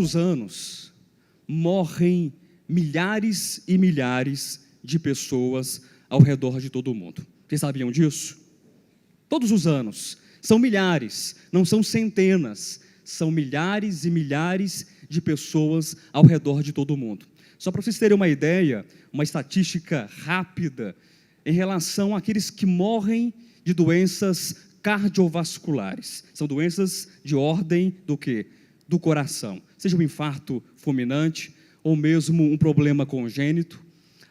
os anos, morrem milhares e milhares de pessoas ao redor de todo o mundo. Vocês sabiam disso? Todos os anos. São milhares, não são centenas. São milhares e milhares de pessoas ao redor de todo o mundo. Só para vocês terem uma ideia, uma estatística rápida em relação àqueles que morrem de doenças cardiovasculares. São doenças de ordem do quê? Do coração. Seja um infarto fulminante ou mesmo um problema congênito.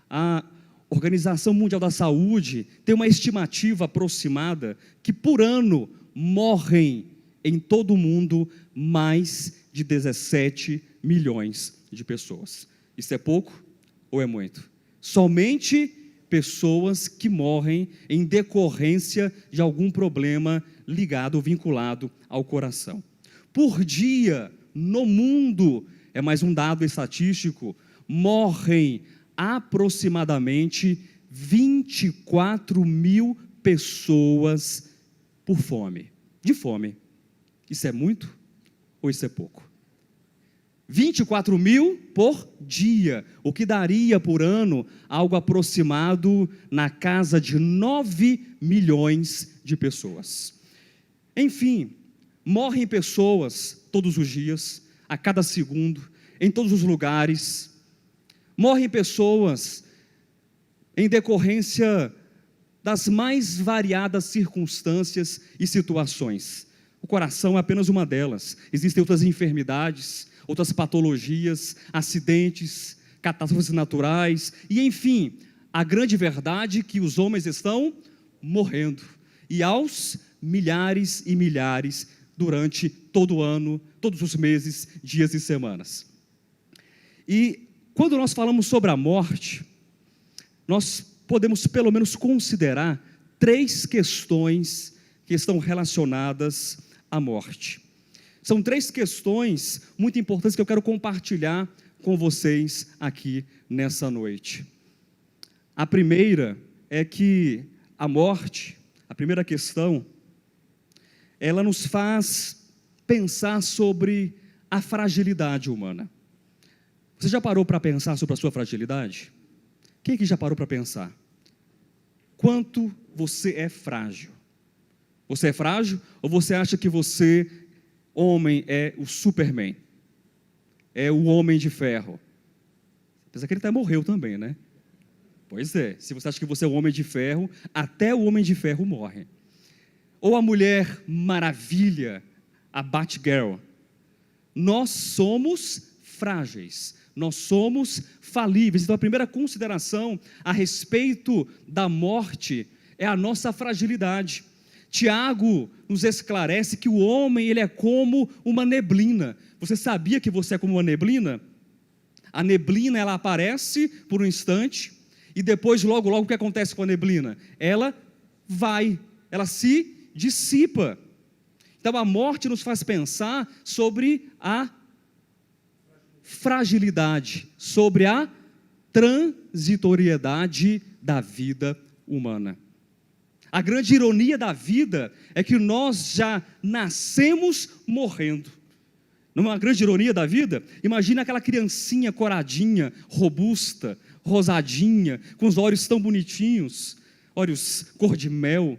A Organização Mundial da Saúde tem uma estimativa aproximada que por ano morrem em todo o mundo mais de 17 milhões de pessoas. Isso é pouco ou é muito? Somente pessoas que morrem em decorrência de algum problema ligado, vinculado ao coração. Por dia, no mundo, é mais um dado estatístico, morrem aproximadamente 24 mil pessoas por fome. De fome. Isso é muito ou isso é pouco? 24 mil por dia, o que daria por ano algo aproximado na casa de 9 milhões de pessoas. Enfim, morrem pessoas todos os dias, a cada segundo, em todos os lugares. Morrem pessoas em decorrência das mais variadas circunstâncias e situações. O coração é apenas uma delas. Existem outras enfermidades, outras patologias, acidentes, catástrofes naturais, e enfim, a grande verdade é que os homens estão morrendo, e aos milhares e milhares, durante todo o ano, todos os meses, dias e semanas. E quando nós falamos sobre a morte, nós podemos pelo menos considerar 3 questões que estão relacionadas à morte. São 3 questões muito importantes que eu quero compartilhar com vocês aqui nessa noite. A primeira é que a morte, a primeira questão, ela nos faz pensar sobre a fragilidade humana. Você já parou para pensar sobre a sua fragilidade? Quem aqui já parou para pensar? Quanto você é frágil? Você é frágil ou você acha que você, homem, é o Superman? É o homem de ferro? Apesar que ele até morreu também, né? Pois é, se você acha que você é o homem de ferro, até o homem de ferro morre. Ou a Mulher Maravilha, a Batgirl. Nós somos frágeis, nós somos falíveis. Então a primeira consideração a respeito da morte é a nossa fragilidade. Tiago nos esclarece que o homem ele é como uma neblina. Você sabia que você é como uma neblina? A neblina ela aparece por um instante e depois logo o que acontece com a neblina? Ela se dissipa. Então a morte nos faz pensar sobre a fragilidade, sobre a transitoriedade da vida humana. A grande ironia da vida é que nós já nascemos morrendo. Não é uma grande ironia da vida? Imagina aquela criancinha coradinha, robusta, rosadinha, com os olhos tão bonitinhos, olhos cor de mel,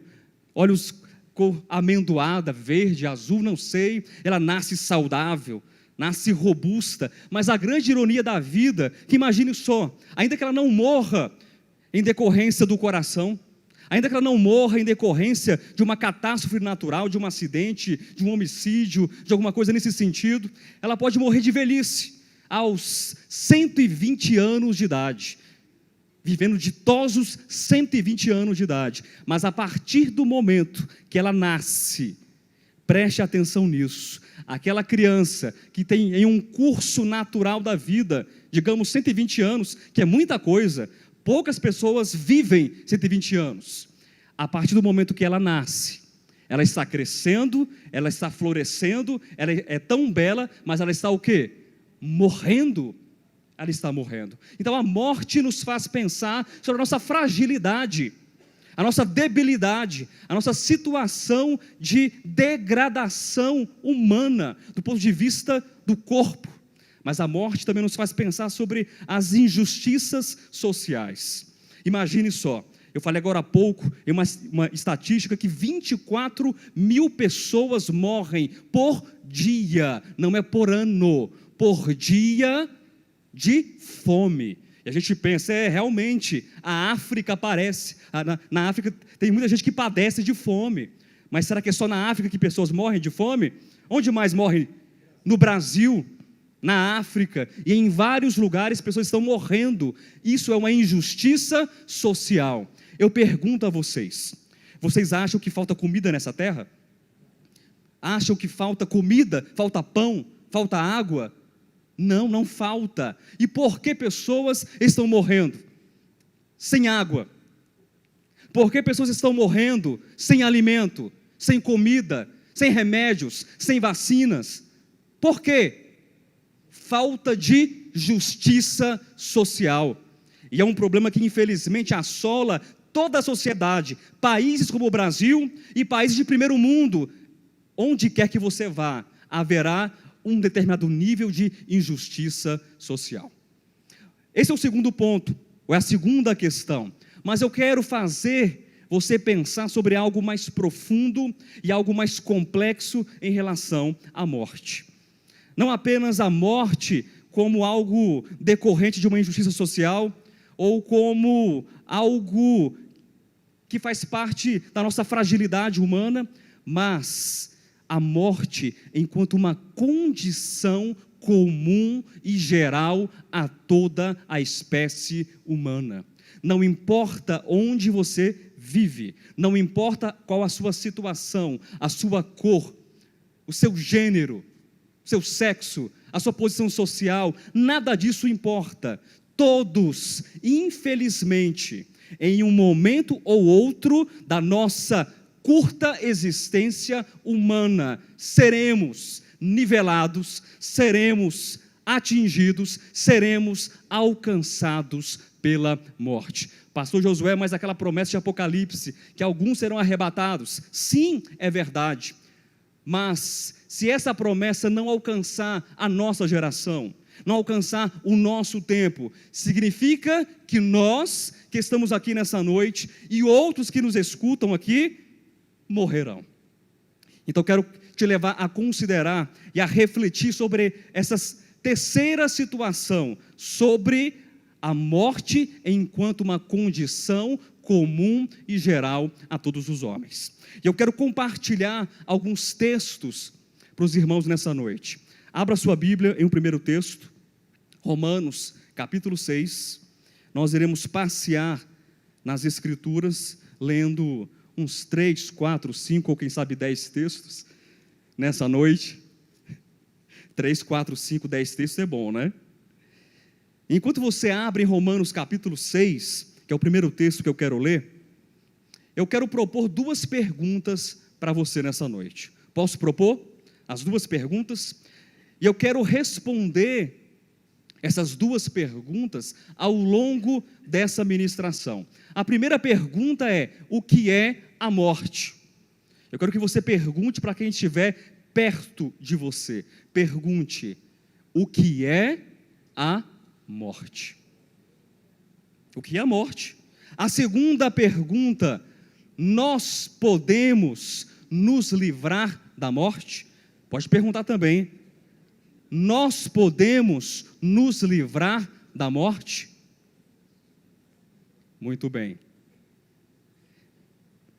olhos cor amendoada, verde, azul, não sei, ela nasce saudável, nasce robusta, mas a grande ironia da vida, que imagine só, ainda que ela não morra em decorrência do coração, ainda que ela não morra em decorrência de uma catástrofe natural, de um acidente, de um homicídio, de alguma coisa nesse sentido, ela pode morrer de velhice, aos 120 anos de idade, vivendo ditosos 120 anos de idade, mas a partir do momento que ela nasce, preste atenção nisso, aquela criança que tem em um curso natural da vida, digamos 120 anos, que é muita coisa, poucas pessoas vivem 120 anos. A partir do momento que ela nasce, ela está crescendo, ela está florescendo, ela é tão bela, mas ela está o quê? Morrendo. Ela está morrendo. Então a morte nos faz pensar sobre a nossa fragilidade, a nossa debilidade, a nossa situação de degradação humana, do ponto de vista do corpo, mas a morte também nos faz pensar sobre as injustiças sociais. Imagine só, eu falei agora há pouco em uma estatística que 24 mil pessoas morrem por dia, não é por ano, por dia de fome. E a gente pensa, realmente, a África aparece, na África tem muita gente que padece de fome, mas será que é só na África que pessoas morrem de fome? Onde mais morrem? No Brasil, na África e em vários lugares pessoas estão morrendo. Isso é uma injustiça social. Eu pergunto a vocês, vocês acham que falta comida nessa terra? Acham que falta comida, falta pão, falta água? Não, não falta. E por que pessoas estão morrendo sem água? Por que pessoas estão morrendo sem alimento, sem comida, sem remédios, sem vacinas? Por quê? Falta de justiça social. E é um problema que infelizmente assola toda a sociedade, países como o Brasil e países de primeiro mundo. Onde quer que você vá, haverá um determinado nível de injustiça social. Esse é o segundo ponto, ou é a segunda questão. Mas eu quero fazer você pensar sobre algo mais profundo e algo mais complexo em relação à morte. Não apenas a morte como algo decorrente de uma injustiça social, ou como algo que faz parte da nossa fragilidade humana, mas a morte enquanto uma condição comum e geral a toda a espécie humana. Não importa onde você vive, não importa qual a sua situação, a sua cor, o seu gênero, seu sexo, a sua posição social, nada disso importa. Todos, infelizmente, em um momento ou outro da nossa curta existência humana, seremos nivelados, seremos atingidos, seremos alcançados pela morte. Pastor Josué, mas aquela promessa de Apocalipse, que alguns serão arrebatados, sim, é verdade, mas se essa promessa não alcançar a nossa geração, não alcançar o nosso tempo, significa que nós, que estamos aqui nessa noite, e outros que nos escutam aqui, morrerão. Então quero te levar a considerar e a refletir sobre essa terceira situação, sobre a morte enquanto uma condição comum e geral a todos os homens. E eu quero compartilhar alguns textos para os irmãos nessa noite. Abra sua Bíblia em um primeiro texto, Romanos, capítulo 6. Nós iremos passear nas Escrituras, lendo uns 3, 4, 5 ou quem sabe 10 textos nessa noite. 3, 4, 5, 10 textos é bom, né? Enquanto você abre em Romanos capítulo 6, que é o primeiro texto que eu quero ler, eu quero propor duas perguntas para você nessa noite. Posso propor as duas perguntas? E eu quero responder essas duas perguntas ao longo dessa ministração. A primeira pergunta é: o que é a morte? Eu quero que você pergunte para quem estiver perto de você. Pergunte: o que é a morte? O que é a morte? A segunda pergunta: nós podemos nos livrar da morte? Pode perguntar também. Nós podemos nos livrar da morte? Muito bem.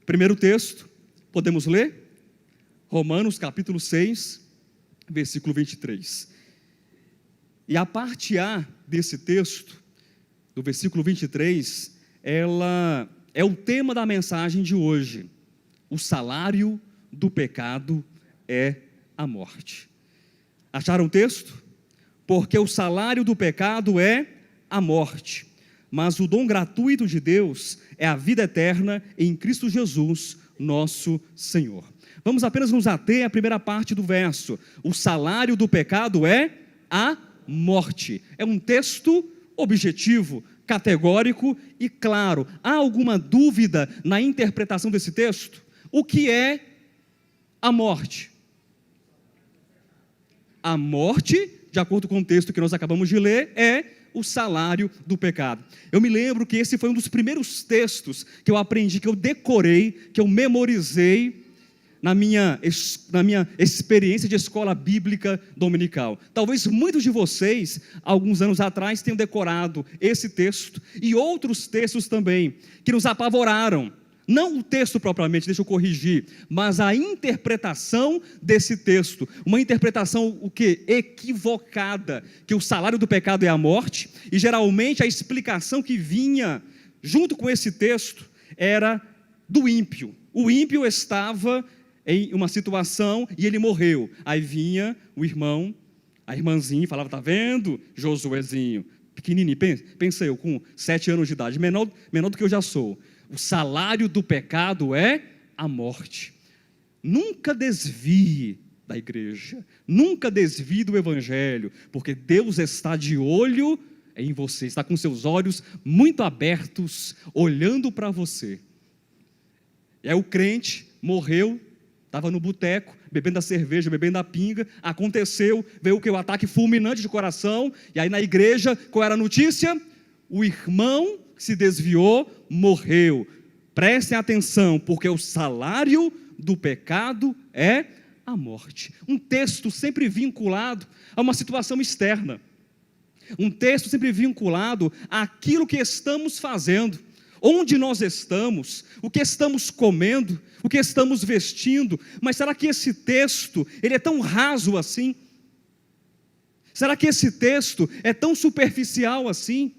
Primeiro texto, podemos ler? Romanos capítulo 6, versículo 23. E a parte A desse texto, do versículo 23, ela é o tema da mensagem de hoje. O salário do pecado é a morte. Acharam o texto? Porque o salário do pecado é a morte, mas o dom gratuito de Deus é a vida eterna em Cristo Jesus, nosso Senhor. Vamos apenas nos ater à primeira parte do verso. O salário do pecado é a morte. É um texto objetivo, categórico e claro. Há alguma dúvida na interpretação desse texto? O que é a morte? A morte de acordo com o texto que nós acabamos de ler, é o salário do pecado. Eu me lembro que esse foi um dos primeiros textos que eu aprendi, que eu decorei, que eu memorizei na minha experiência de escola bíblica dominical. Talvez muitos de vocês, alguns anos atrás, tenham decorado esse texto e outros textos também, que nos apavoraram. Não o texto propriamente, deixa eu corrigir, mas a interpretação desse texto. Uma interpretação, o quê? Equivocada, que o salário do pecado é a morte, e geralmente a explicação que vinha junto com esse texto era do ímpio. O ímpio estava em uma situação e ele morreu. Aí vinha o irmão, a irmãzinha, falava, tá vendo, Josuezinho, pequenininho, pensa eu, com 7 anos de idade, menor do que eu já sou. O salário do pecado é a morte. Nunca desvie da igreja, nunca desvie do evangelho, porque Deus está de olho em você, está com seus olhos muito abertos, olhando para você. E aí o crente morreu, estava no boteco, bebendo a cerveja, bebendo a pinga, aconteceu, veio o que? O ataque fulminante de coração, e aí na igreja, qual era a notícia? O irmão que se desviou, morreu. Prestem atenção, porque o salário do pecado é a morte. Um texto sempre vinculado a uma situação externa. Um texto sempre vinculado àquilo que estamos fazendo, onde nós estamos, o que estamos comendo, o que estamos vestindo. Mas será que esse texto, ele é tão raso assim? Será que esse texto é tão superficial assim?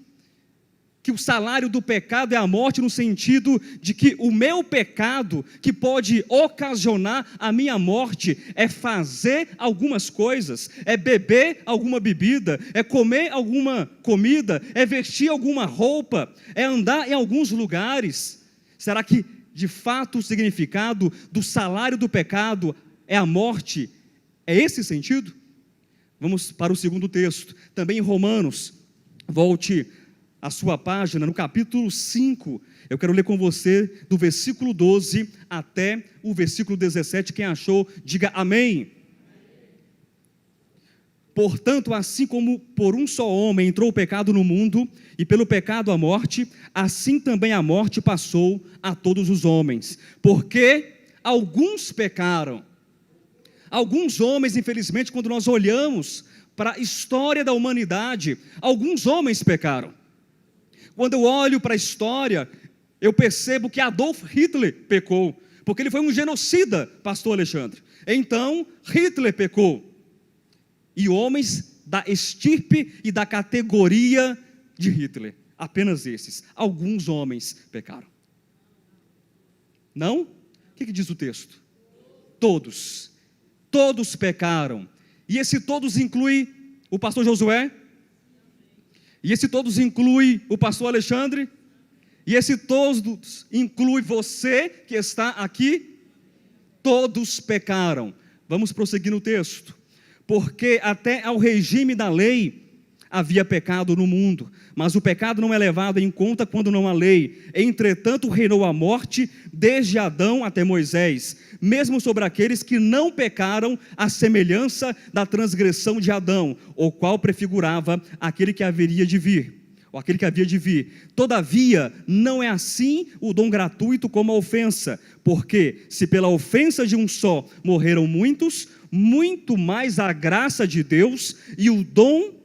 Que o salário do pecado é a morte, no sentido de que o meu pecado, que pode ocasionar a minha morte, é fazer algumas coisas, é beber alguma bebida, é comer alguma comida, é vestir alguma roupa, é andar em alguns lugares. Será que, de fato, o significado do salário do pecado é a morte? É esse sentido? Vamos para o segundo texto, também em Romanos, volte a sua página, no capítulo 5, eu quero ler com você do versículo 12 até o versículo 17, quem achou, diga amém. Portanto, assim como por um só homem entrou o pecado no mundo, e pelo pecado a morte, assim também a morte passou a todos os homens, porque alguns pecaram. Alguns homens, infelizmente, quando nós olhamos para a história da humanidade, alguns homens pecaram. Quando eu olho para a história, eu percebo que Adolf Hitler pecou, porque ele foi um genocida, pastor Alexandre. Então, Hitler pecou. E homens da estirpe e da categoria de Hitler, apenas esses, alguns homens pecaram. Não? O que diz o texto? Todos pecaram. E esse todos inclui o pastor Josué? E esse todos inclui o pastor Alexandre? E esse todos inclui você que está aqui? Todos pecaram. Vamos prosseguir no texto. Porque até ao regime da lei havia pecado no mundo, mas o pecado não é levado em conta quando não há lei. Entretanto, reinou a morte desde Adão até Moisés, mesmo sobre aqueles que não pecaram, à semelhança da transgressão de Adão, o qual prefigurava aquele que haveria de vir. Ou aquele que havia de vir. Todavia, não é assim o dom gratuito como a ofensa, porque se pela ofensa de um só morreram muitos, muito mais a graça de Deus e o dom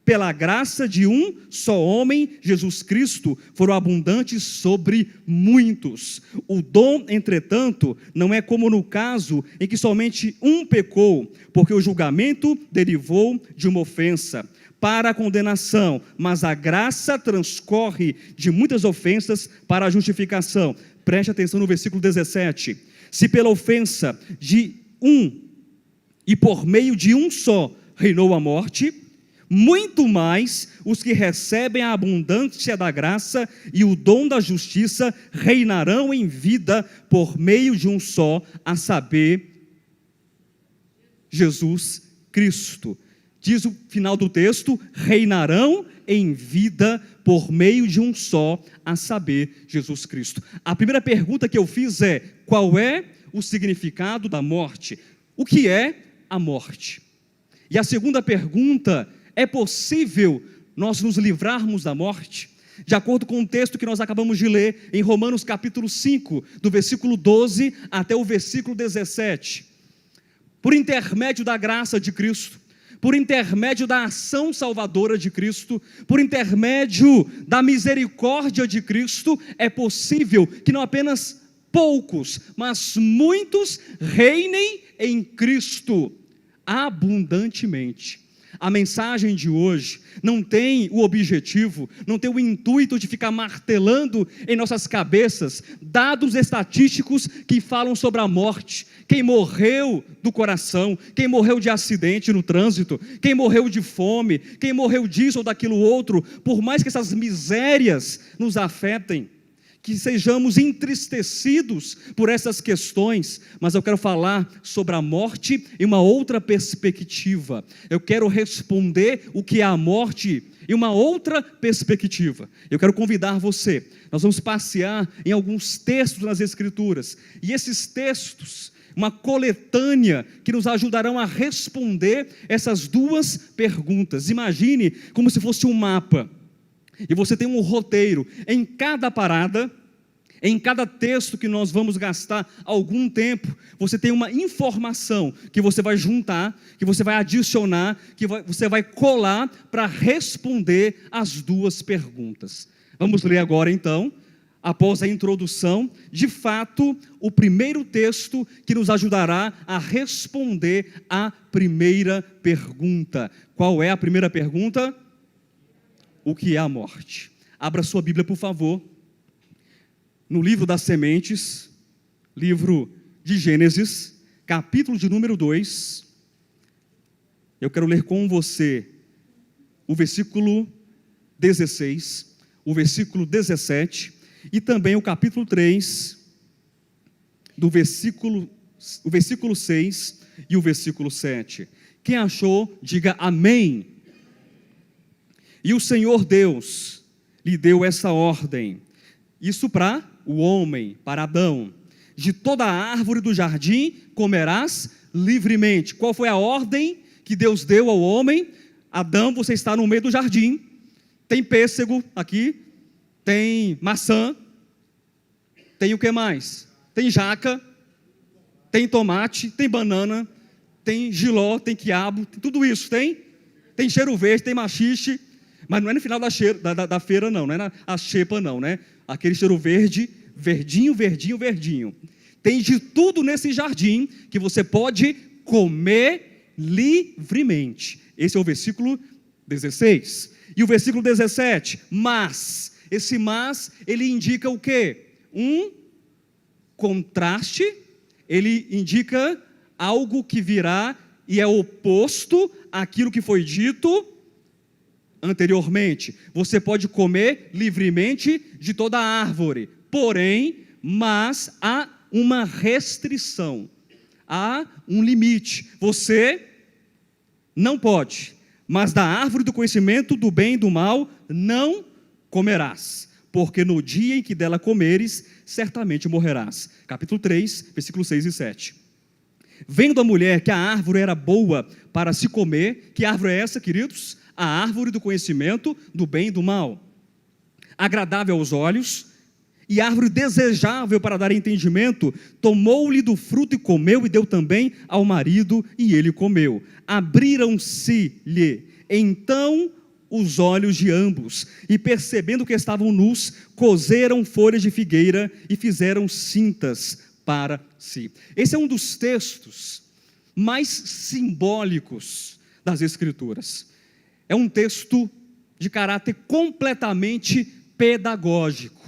pela graça de um só homem, Jesus Cristo, foram abundantes sobre muitos. O dom, entretanto, não é como no caso em que somente um pecou, porque o julgamento derivou de uma ofensa para a condenação, mas a graça transcorre de muitas ofensas para a justificação. Preste atenção no versículo 17. Se pela ofensa de um e por meio de um só reinou a morte, muito mais os que recebem a abundância da graça e o dom da justiça reinarão em vida por meio de um só, a saber, Jesus Cristo. Diz o final do texto, reinarão em vida por meio de um só, a saber, Jesus Cristo. A primeira pergunta que eu fiz é, qual é o significado da morte? O que é a morte? E a segunda pergunta: é possível nós nos livrarmos da morte? De acordo com o texto que nós acabamos de ler em Romanos capítulo 5, do versículo 12 até o versículo 17. Por intermédio da graça de Cristo, por intermédio da ação salvadora de Cristo, por intermédio da misericórdia de Cristo, é possível que não apenas poucos, mas muitos reinem em Cristo abundantemente. A mensagem de hoje não tem o objetivo, não tem o intuito de ficar martelando em nossas cabeças dados estatísticos que falam sobre a morte, quem morreu do coração, quem morreu de acidente no trânsito, quem morreu de fome, quem morreu disso ou daquilo outro. Por mais que essas misérias nos afetem, que sejamos entristecidos por essas questões, mas eu quero falar sobre a morte em uma outra perspectiva. Eu quero responder o que é a morte em uma outra perspectiva. Eu quero convidar você, nós vamos passear em alguns textos nas Escrituras, e esses textos, uma coletânea que nos ajudarão a responder essas duas perguntas. Imagine como se fosse um mapa, e você tem um roteiro. Em cada parada, em cada texto que nós vamos gastar algum tempo, você tem uma informação que você vai juntar, que você vai adicionar, você vai colar para responder as duas perguntas. Vamos ler agora então, após a introdução, de fato, o primeiro texto que nos ajudará a responder a primeira pergunta. Qual é a primeira pergunta? O que é a morte? Abra sua Bíblia, por favor, no livro das sementes, livro de Gênesis, capítulo de número 2. Eu quero ler com você o versículo 16, o versículo 17, e também o capítulo 3, o versículo 6 e o versículo 7. Quem achou, diga amém. E o Senhor Deus lhe deu essa ordem, isso para o homem, para Adão: de toda a árvore do jardim comerás livremente. Qual foi a ordem que Deus deu ao homem? Adão, você está no meio do jardim, tem pêssego aqui, tem maçã, tem o que mais? Tem jaca, tem tomate, tem banana, tem jiló, tem quiabo, tem tudo isso, tem cheiro verde, tem maxixe. Mas não é no final da feira não, não é a xepa não, né? Aquele cheiro verde, verdinho, verdinho, verdinho. Tem de tudo nesse jardim que você pode comer livremente. Esse é o versículo 16. E o versículo 17, mas, esse mas, ele indica o quê? Um contraste, ele indica algo que virá e é oposto àquilo que foi dito anteriormente. Você pode comer livremente de toda a árvore, porém, mas há uma restrição, há um limite. Você não pode, mas da árvore do conhecimento do bem e do mal não comerás, porque no dia em que dela comeres, certamente morrerás. Capítulo 3, versículos 6 e 7. Vendo a mulher que a árvore era boa para se comer, que árvore é essa, queridos? A árvore do conhecimento do bem e do mal, agradável aos olhos, e árvore desejável para dar entendimento, tomou-lhe do fruto e comeu, e deu também ao marido, e ele comeu. Abriram-se-lhe então os olhos de ambos, e percebendo que estavam nus, coseram folhas de figueira e fizeram cintas para si. Esse é um dos textos mais simbólicos das Escrituras. É um texto de caráter completamente pedagógico.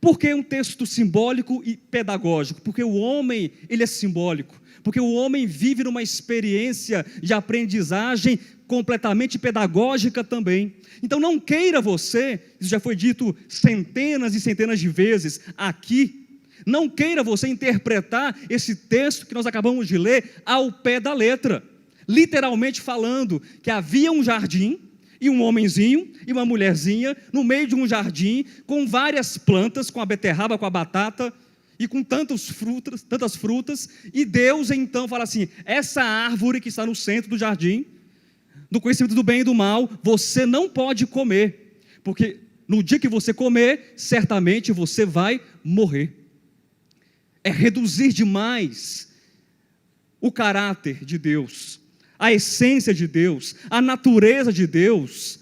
Por que um texto simbólico e pedagógico? Porque o homem, ele é simbólico. Porque o homem vive numa experiência de aprendizagem completamente pedagógica também. Então não queira você, isso já foi dito centenas e centenas de vezes aqui, não queira você interpretar esse texto que nós acabamos de ler ao pé da letra. Literalmente falando que havia um jardim e um homenzinho e uma mulherzinha no meio de um jardim com várias plantas, com a beterraba, com a batata e com tantas frutas, e Deus então fala assim: essa árvore que está no centro do jardim, do conhecimento do bem e do mal, você não pode comer, porque no dia que você comer, certamente você vai morrer. É reduzir demais o caráter de Deus, a essência de Deus, a natureza de Deus,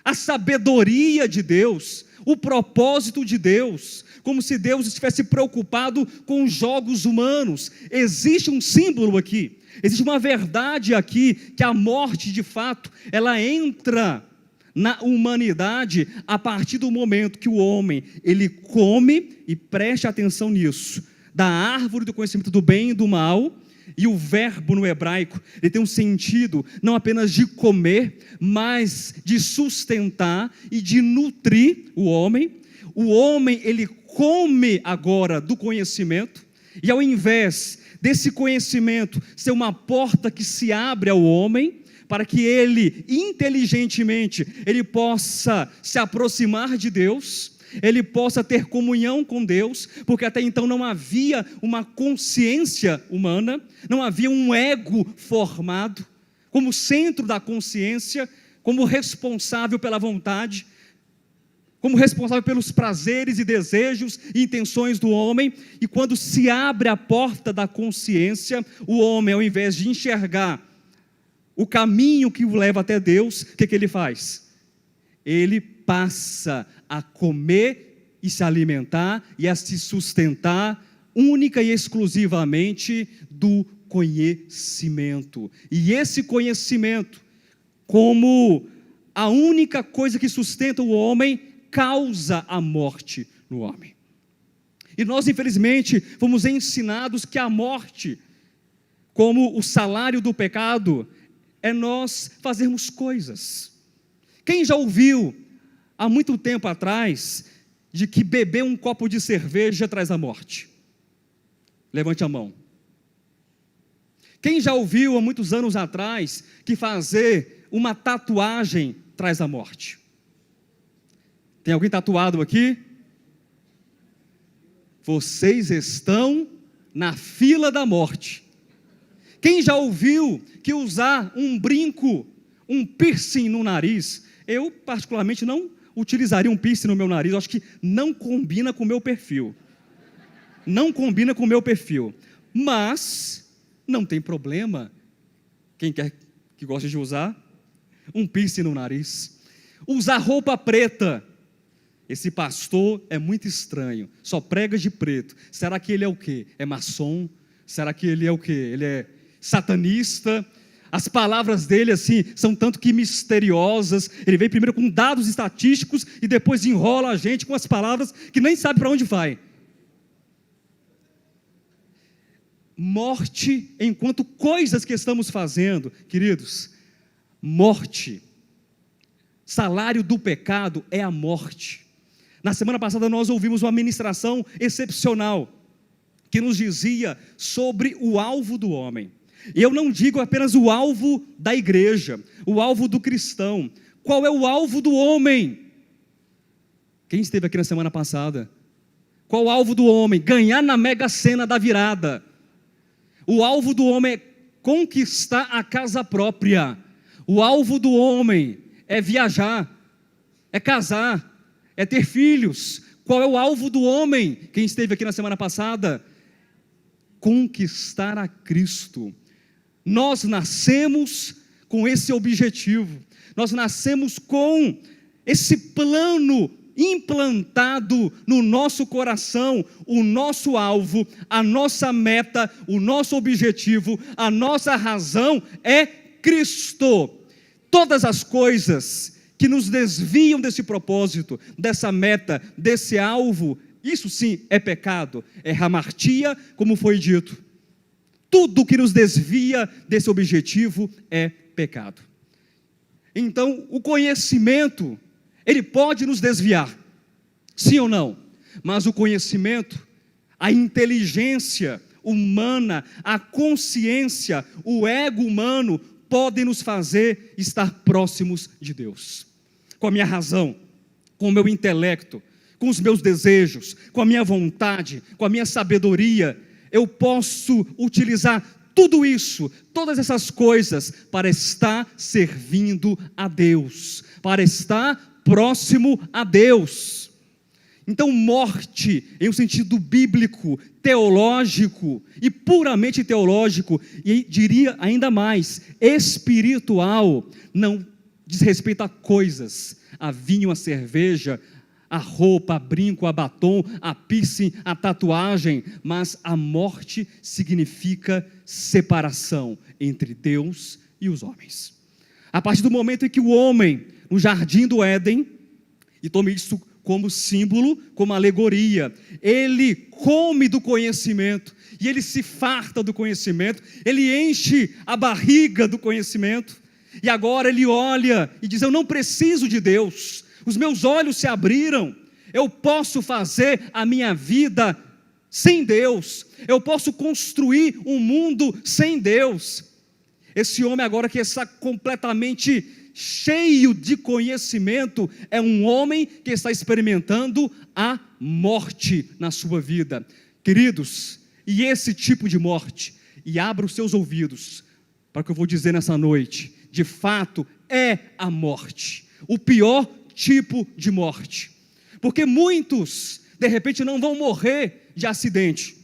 a sabedoria de Deus, o propósito de Deus, como se Deus estivesse preocupado com os jogos humanos. Existe um símbolo aqui, existe uma verdade aqui, que a morte de fato, ela entra na humanidade a partir do momento que o homem, ele come, e preste atenção nisso, da árvore do conhecimento do bem e do mal. E o verbo no hebraico, ele tem um sentido não apenas de comer, mas de sustentar e de nutrir o homem. O homem, ele come agora do conhecimento, e ao invés desse conhecimento ser uma porta que se abre ao homem, para que ele, inteligentemente, ele possa se aproximar de Deus, ele possa ter comunhão com Deus, porque até então não havia uma consciência humana, não havia um ego formado, como centro da consciência, como responsável pela vontade, como responsável pelos prazeres e desejos e intenções do homem. E quando se abre a porta da consciência, o homem, ao invés de enxergar o caminho que o leva até Deus, o que ele faz? Ele passa a comer e se alimentar e a se sustentar única e exclusivamente do conhecimento. E esse conhecimento, como a única coisa que sustenta o homem, causa a morte no homem. E nós, infelizmente, fomos ensinados que a morte, como o salário do pecado, é nós fazermos coisas. Quem já ouviu, há muito tempo atrás, de que beber um copo de cerveja traz a morte? Levante a mão. Quem já ouviu, há muitos anos atrás, que fazer uma tatuagem traz a morte? Tem alguém tatuado aqui? Vocês estão na fila da morte. Quem já ouviu que usar um brinco, um piercing no nariz, eu particularmente não utilizaria um piercing no meu nariz, eu acho que não combina com o meu perfil. Não combina com o meu perfil. Mas não tem problema, quem quer que goste de usar, um piercing no nariz. Usar roupa preta. Esse pastor é muito estranho, só prega de preto. Será que ele é o quê? É maçom? Será que ele é o quê? Ele é satanista? As palavras dele, assim, são tanto que misteriosas. Ele vem primeiro com dados estatísticos e depois enrola a gente com as palavras que nem sabe para onde vai. Morte enquanto coisas que estamos fazendo, queridos. Morte, salário do pecado é a morte. Na semana passada nós ouvimos uma ministração excepcional, que nos dizia sobre o alvo do homem. E eu não digo apenas o alvo da igreja, o alvo do cristão. Qual é o alvo do homem? Quem esteve aqui na semana passada? Qual o alvo do homem? Ganhar na Mega Sena da virada. O alvo do homem é conquistar a casa própria. O alvo do homem é viajar, é casar, é ter filhos. Qual é o alvo do homem? Quem esteve aqui na semana passada? Conquistar a Cristo. Nós nascemos com esse objetivo, nós nascemos com esse plano implantado no nosso coração. O nosso alvo, a nossa meta, o nosso objetivo, a nossa razão é Cristo. Todas as coisas que nos desviam desse propósito, dessa meta, desse alvo, isso sim é pecado, é hamartia, como foi dito. Tudo que nos desvia desse objetivo é pecado. Então, o conhecimento, ele pode nos desviar, sim ou não? Mas o conhecimento, a inteligência humana, a consciência, o ego humano, podem nos fazer estar próximos de Deus. Com a minha razão, com o meu intelecto, com os meus desejos, com a minha vontade, com a minha sabedoria, eu posso utilizar tudo isso, todas essas coisas, para estar servindo a Deus, para estar próximo a Deus. Então, morte, em um sentido bíblico, teológico e puramente teológico, e diria ainda mais, espiritual, não diz respeito a coisas, a vinho, a cerveja, a roupa, a brinco, a batom, a piercing, a tatuagem, mas a morte significa separação entre Deus e os homens. A partir do momento em que o homem, no jardim do Éden, e tome isso como símbolo, como alegoria, ele come do conhecimento, e ele se farta do conhecimento, ele enche a barriga do conhecimento, e agora ele olha e diz: eu não preciso de Deus, os meus olhos se abriram, eu posso fazer a minha vida sem Deus, eu posso construir um mundo sem Deus. Esse homem agora que está completamente cheio de conhecimento, é um homem que está experimentando a morte na sua vida. Queridos, e esse tipo de morte, e abra os seus ouvidos para o que eu vou dizer nessa noite, de fato é a morte, o pior tipo de morte, porque muitos de repente não vão morrer de acidente,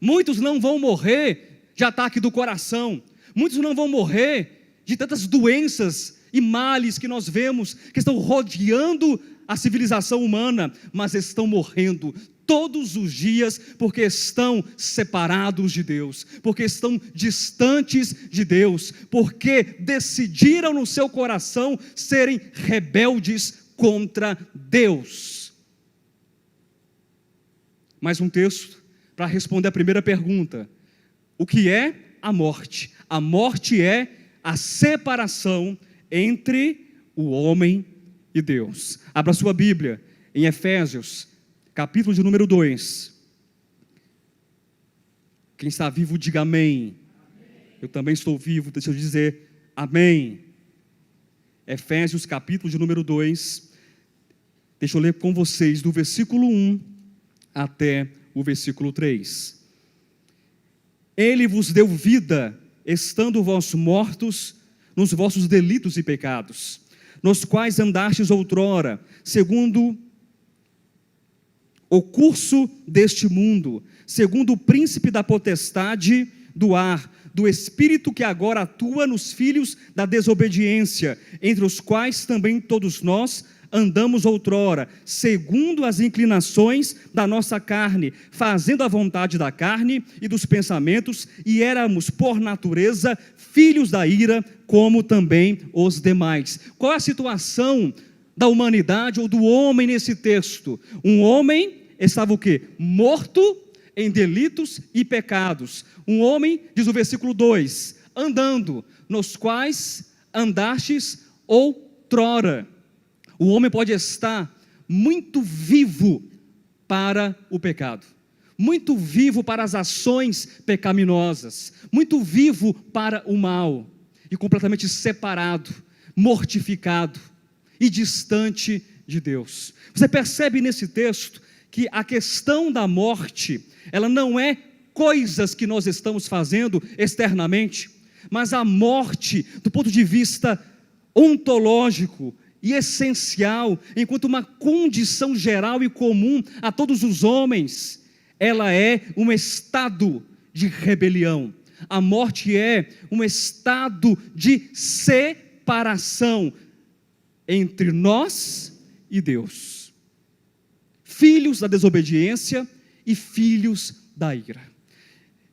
muitos não vão morrer de ataque do coração, muitos não vão morrer de tantas doenças e males que nós vemos, que estão rodeando a civilização humana, mas estão morrendo todos os dias, porque estão separados de Deus, porque estão distantes de Deus, porque decidiram no seu coração serem rebeldes contra Deus. Mais um texto para responder a primeira pergunta: o que é a morte? A morte é a separação entre o homem e Deus. Abra sua Bíblia em Efésios, capítulo de número 2. Quem está vivo, diga amém. Eu também estou vivo, deixa eu dizer amém. Efésios, capítulo de número 2. Deixa eu ler com vocês do versículo 1 até o versículo 3. Ele vos deu vida, estando vós mortos nos vossos delitos e pecados, nos quais andastes outrora, segundo o curso deste mundo, segundo o príncipe da potestade do ar, do espírito que agora atua nos filhos da desobediência, entre os quais também todos nós andamos outrora, segundo as inclinações da nossa carne, fazendo a vontade da carne e dos pensamentos, e éramos por natureza filhos da ira, como também os demais. Qual é a situação da humanidade ou do homem nesse texto? Um homem estava o quê? Morto em delitos e pecados. Um homem, diz o versículo 2, andando, nos quais andastes outrora. O homem pode estar muito vivo para o pecado, muito vivo para as ações pecaminosas, muito vivo para o mal, e completamente separado, mortificado e distante de Deus. Você percebe nesse texto que a questão da morte, ela não é coisas que nós estamos fazendo externamente, mas a morte, do ponto de vista ontológico e essencial, enquanto uma condição geral e comum a todos os homens, ela é um estado de rebelião. A morte é um estado de separação entre nós e Deus, filhos da desobediência e filhos da ira.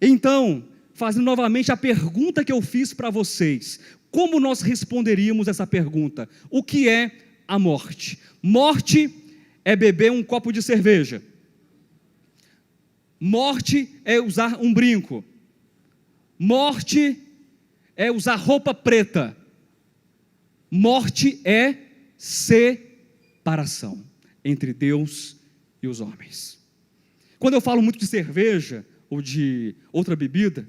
Então, fazendo novamente a pergunta que eu fiz para vocês, como nós responderíamos essa pergunta? O que é a morte? Morte é beber um copo de cerveja. Morte é usar um brinco. Morte é usar roupa preta. Morte é separação entre Deus e os homens. Quando eu falo muito de cerveja ou de outra bebida,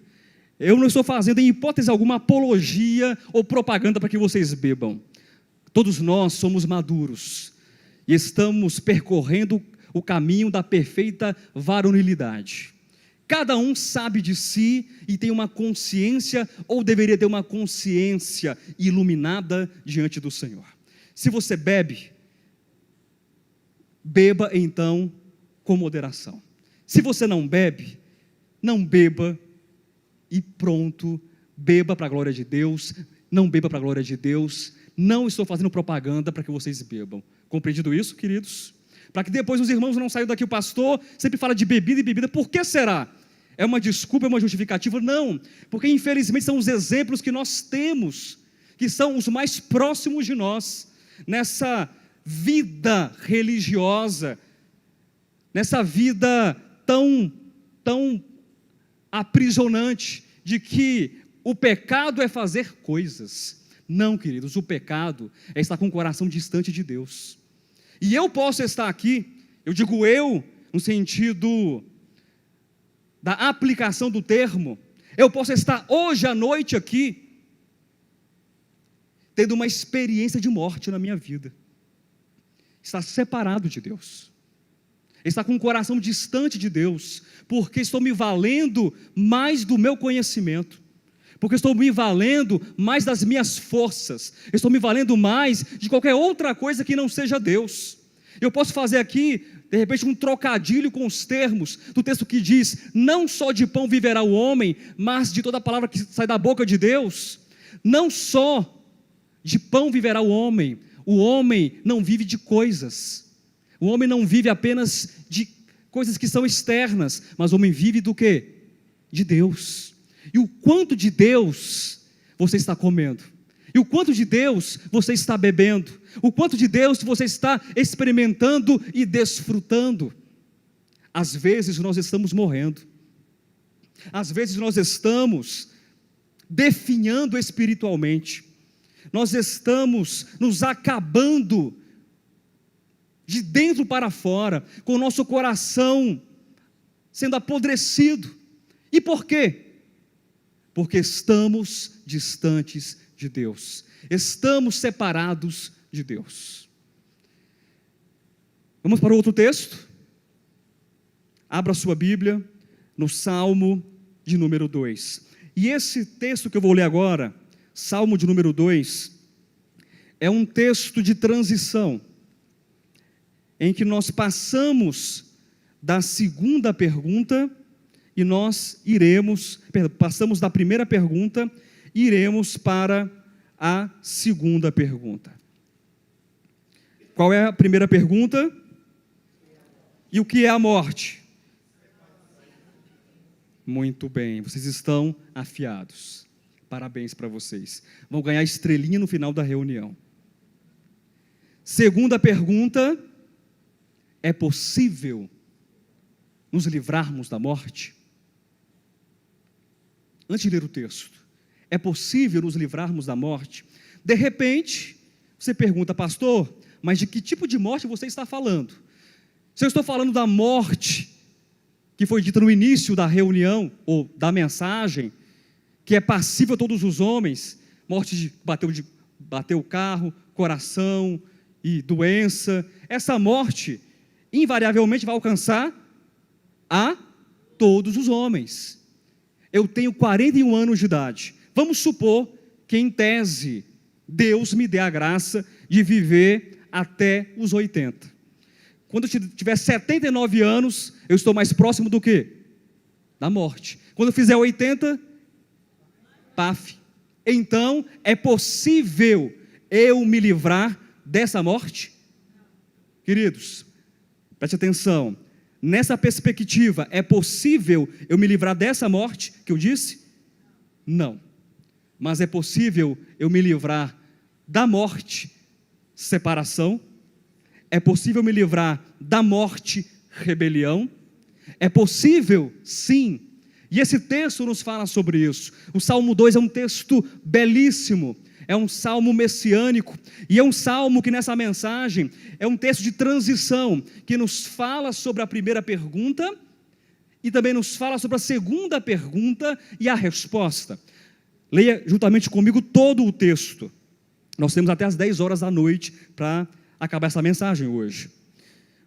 eu não estou fazendo em hipótese alguma apologia ou propaganda para que vocês bebam. Todos nós somos maduros e estamos percorrendo o caminho da perfeita varonilidade. Cada um sabe de si e tem uma consciência, ou deveria ter uma consciência iluminada diante do Senhor. Se você bebe, beba então com moderação. Se você não bebe, não beba e pronto, beba para a glória de Deus, não beba para a glória de Deus. Não estou fazendo propaganda para que vocês bebam. Compreendido isso, queridos? Para que depois os irmãos não saiam daqui, o pastor sempre fala de bebida e bebida. Por que será? É uma desculpa, é uma justificativa? Não, porque infelizmente são os exemplos que nós temos, que são os mais próximos de nós, nessa vida religiosa, nessa vida tão aprisionante, de que o pecado é fazer coisas. Não, queridos, o pecado é estar com o coração distante de Deus. E eu posso estar aqui, eu digo eu, no sentido da aplicação do termo, eu posso estar hoje à noite aqui, tendo uma experiência de morte na minha vida, estar separado de Deus, estar com o coração distante de Deus, porque estou me valendo mais do meu conhecimento, porque estou me valendo mais das minhas forças, estou me valendo mais de qualquer outra coisa que não seja Deus. Eu posso fazer aqui, de repente, um trocadilho com os termos do texto que diz: não só de pão viverá o homem, mas de toda a palavra que sai da boca de Deus. Não só de pão viverá o homem não vive de coisas, o homem não vive apenas de coisas que são externas, mas o homem vive do quê? De Deus. E o quanto de Deus você está comendo? E o quanto de Deus você está bebendo? O quanto de Deus você está experimentando e desfrutando? Às vezes nós estamos morrendo. Às vezes nós estamos definhando espiritualmente. Nós estamos nos acabando de dentro para fora, com o nosso coração sendo apodrecido. E por quê? Porque estamos distantes de Deus, estamos separados de Deus. Vamos para o outro texto? Abra sua Bíblia no Salmo de número 2. E esse texto que eu vou ler agora, Salmo de número 2, é um texto de transição, em que nós passamos da segunda pergunta e passamos da primeira pergunta e iremos para a segunda pergunta. Qual é a primeira pergunta? E o que é a morte? Muito bem, vocês estão afiados. Parabéns para vocês. Vão ganhar estrelinha no final da reunião. Segunda pergunta: é possível nos livrarmos da morte? Antes de ler o texto, é possível nos livrarmos da morte? De repente, você pergunta: pastor, mas de que tipo de morte você está falando? Se eu estou falando da morte que foi dita no início da reunião, ou da mensagem, que é passível a todos os homens, morte de bater o carro, coração e doença, essa morte invariavelmente vai alcançar a todos os homens. Eu tenho 41 anos de idade. Vamos supor que, em tese, Deus me dê a graça de viver até os 80. Quando eu tiver 79 anos, eu estou mais próximo do quê? Da morte. Quando eu fizer 80, paf. Então, é possível eu me livrar dessa morte? Queridos, preste atenção. Nessa perspectiva, é possível eu me livrar dessa morte que eu disse? Não. Mas é possível eu me livrar da morte, separação? É possível me livrar da morte, rebelião? É possível? Sim. E esse texto nos fala sobre isso. O Salmo 2 é um texto belíssimo. É um salmo messiânico, e é um salmo que nessa mensagem é um texto de transição, que nos fala sobre a primeira pergunta, e também nos fala sobre a segunda pergunta e a resposta. Leia juntamente comigo todo o texto. Nós temos até as 10 horas da noite para acabar essa mensagem hoje.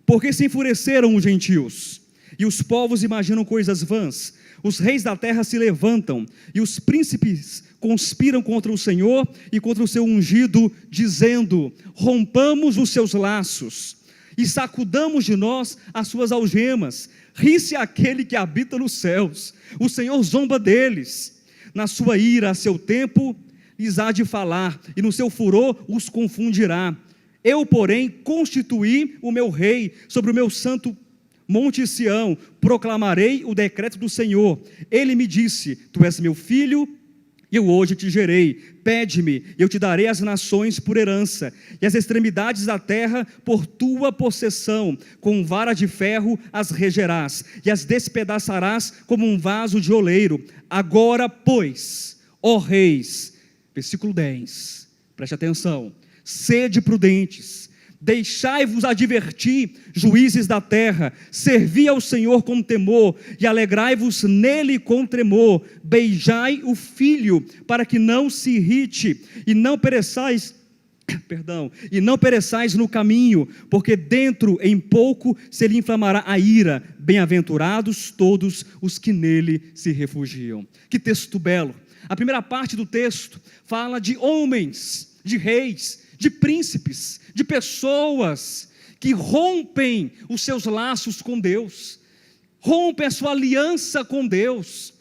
Porque se enfureceram os gentios, e os povos imaginam coisas vãs. Os reis da terra se levantam, e os príncipes conspiram contra o Senhor e contra o seu ungido, dizendo: rompamos os seus laços, e sacudamos de nós as suas algemas. Ri-se aquele que habita nos céus, o Senhor zomba deles. Na sua ira, a seu tempo, lhes há de falar, e no seu furor os confundirá. Eu, porém, constituí o meu rei sobre o meu santo monte Sião, proclamarei o decreto do Senhor. Ele me disse: tu és meu filho, e eu hoje te gerei. Pede-me, e eu te darei as nações por herança, e as extremidades da terra por tua possessão. Com vara de ferro as regerás, e as despedaçarás como um vaso de oleiro. Agora, pois, ó reis, versículo 10, preste atenção, sede prudentes, deixai-vos advertir, juízes da terra, servi ao Senhor com temor, e alegrai-vos nele com tremor. Beijai o filho, para que não se irrite, e não pereçais, e não pereçais no caminho, porque dentro em pouco se lhe inflamará a ira. Bem-aventurados todos os que nele se refugiam. Que texto belo! A primeira parte do texto fala de homens, de reis, de príncipes, de pessoas que rompem os seus laços com Deus, rompem a sua aliança com Deus,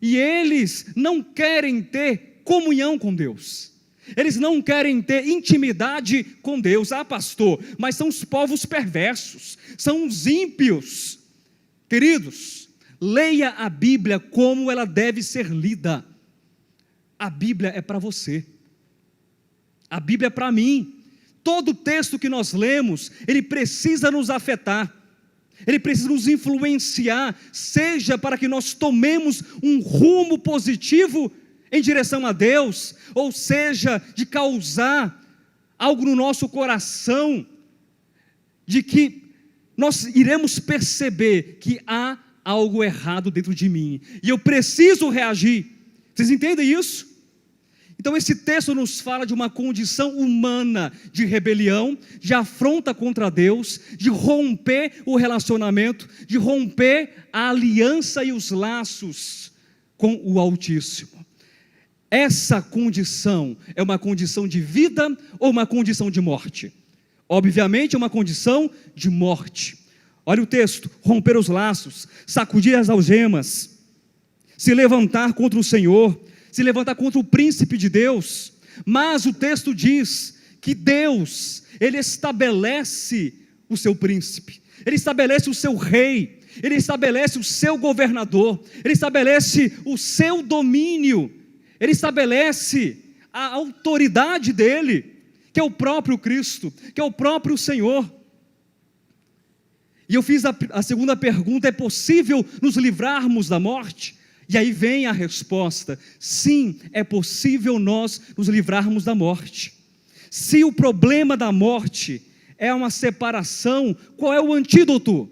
e eles não querem ter comunhão com Deus, eles não querem ter intimidade com Deus. Ah, pastor, mas são os povos perversos, são os ímpios. Queridos, leia a Bíblia como ela deve ser lida. A Bíblia é para você, a Bíblia é para mim. Todo texto que nós lemos, ele precisa nos afetar, ele precisa nos influenciar, seja para que nós tomemos um rumo positivo em direção a Deus, ou seja, de causar algo no nosso coração, de que nós iremos perceber que há algo errado dentro de mim, e eu preciso reagir. Vocês entendem isso? Então esse texto nos fala de uma condição humana de rebelião, de afronta contra Deus, de romper o relacionamento, de romper a aliança e os laços com o Altíssimo. Essa condição é uma condição de vida ou uma condição de morte? Obviamente é uma condição de morte. Olha o texto: romper os laços, sacudir as algemas, se levantar contra o Senhor, se levantar contra o príncipe de Deus. Mas o texto diz que Deus, ele estabelece o seu príncipe, ele estabelece o seu rei, ele estabelece o seu governador, ele estabelece o seu domínio, ele estabelece a autoridade dele, que é o próprio Cristo, que é o próprio Senhor. E eu fiz a segunda pergunta: é possível nos livrarmos da morte? E aí vem a resposta: sim, é possível nós nos livrarmos da morte. Se o problema da morte é uma separação, qual é o antídoto?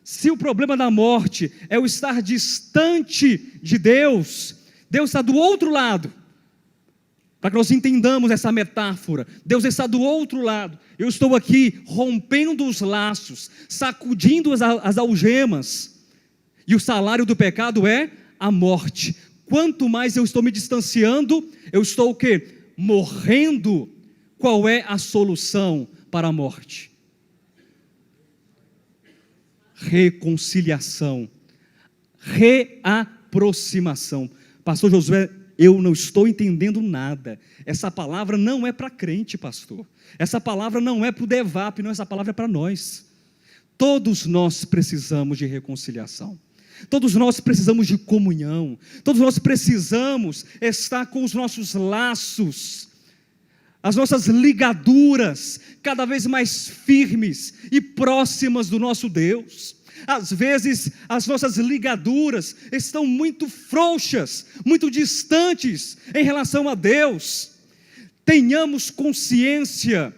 Se o problema da morte é o estar distante de Deus, Deus está do outro lado. Para que nós entendamos essa metáfora, Deus está do outro lado. Eu estou aqui rompendo os laços, sacudindo as algemas, e o salário do pecado é a morte. Quanto mais eu estou me distanciando, eu estou o quê? Morrendo. Qual é a solução para a morte? Reconciliação, reaproximação. Pastor Josué, eu não estou entendendo nada. Essa palavra não é para crente, pastor. Essa palavra não é para o DEVAP, não, essa palavra é para nós. Todos nós precisamos de reconciliação. Todos nós precisamos de comunhão. Todos nós precisamos estar com os nossos laços, as nossas ligaduras cada vez mais firmes e próximas do nosso Deus. Às vezes as nossas ligaduras estão muito frouxas, muito distantes em relação a Deus. Tenhamos consciência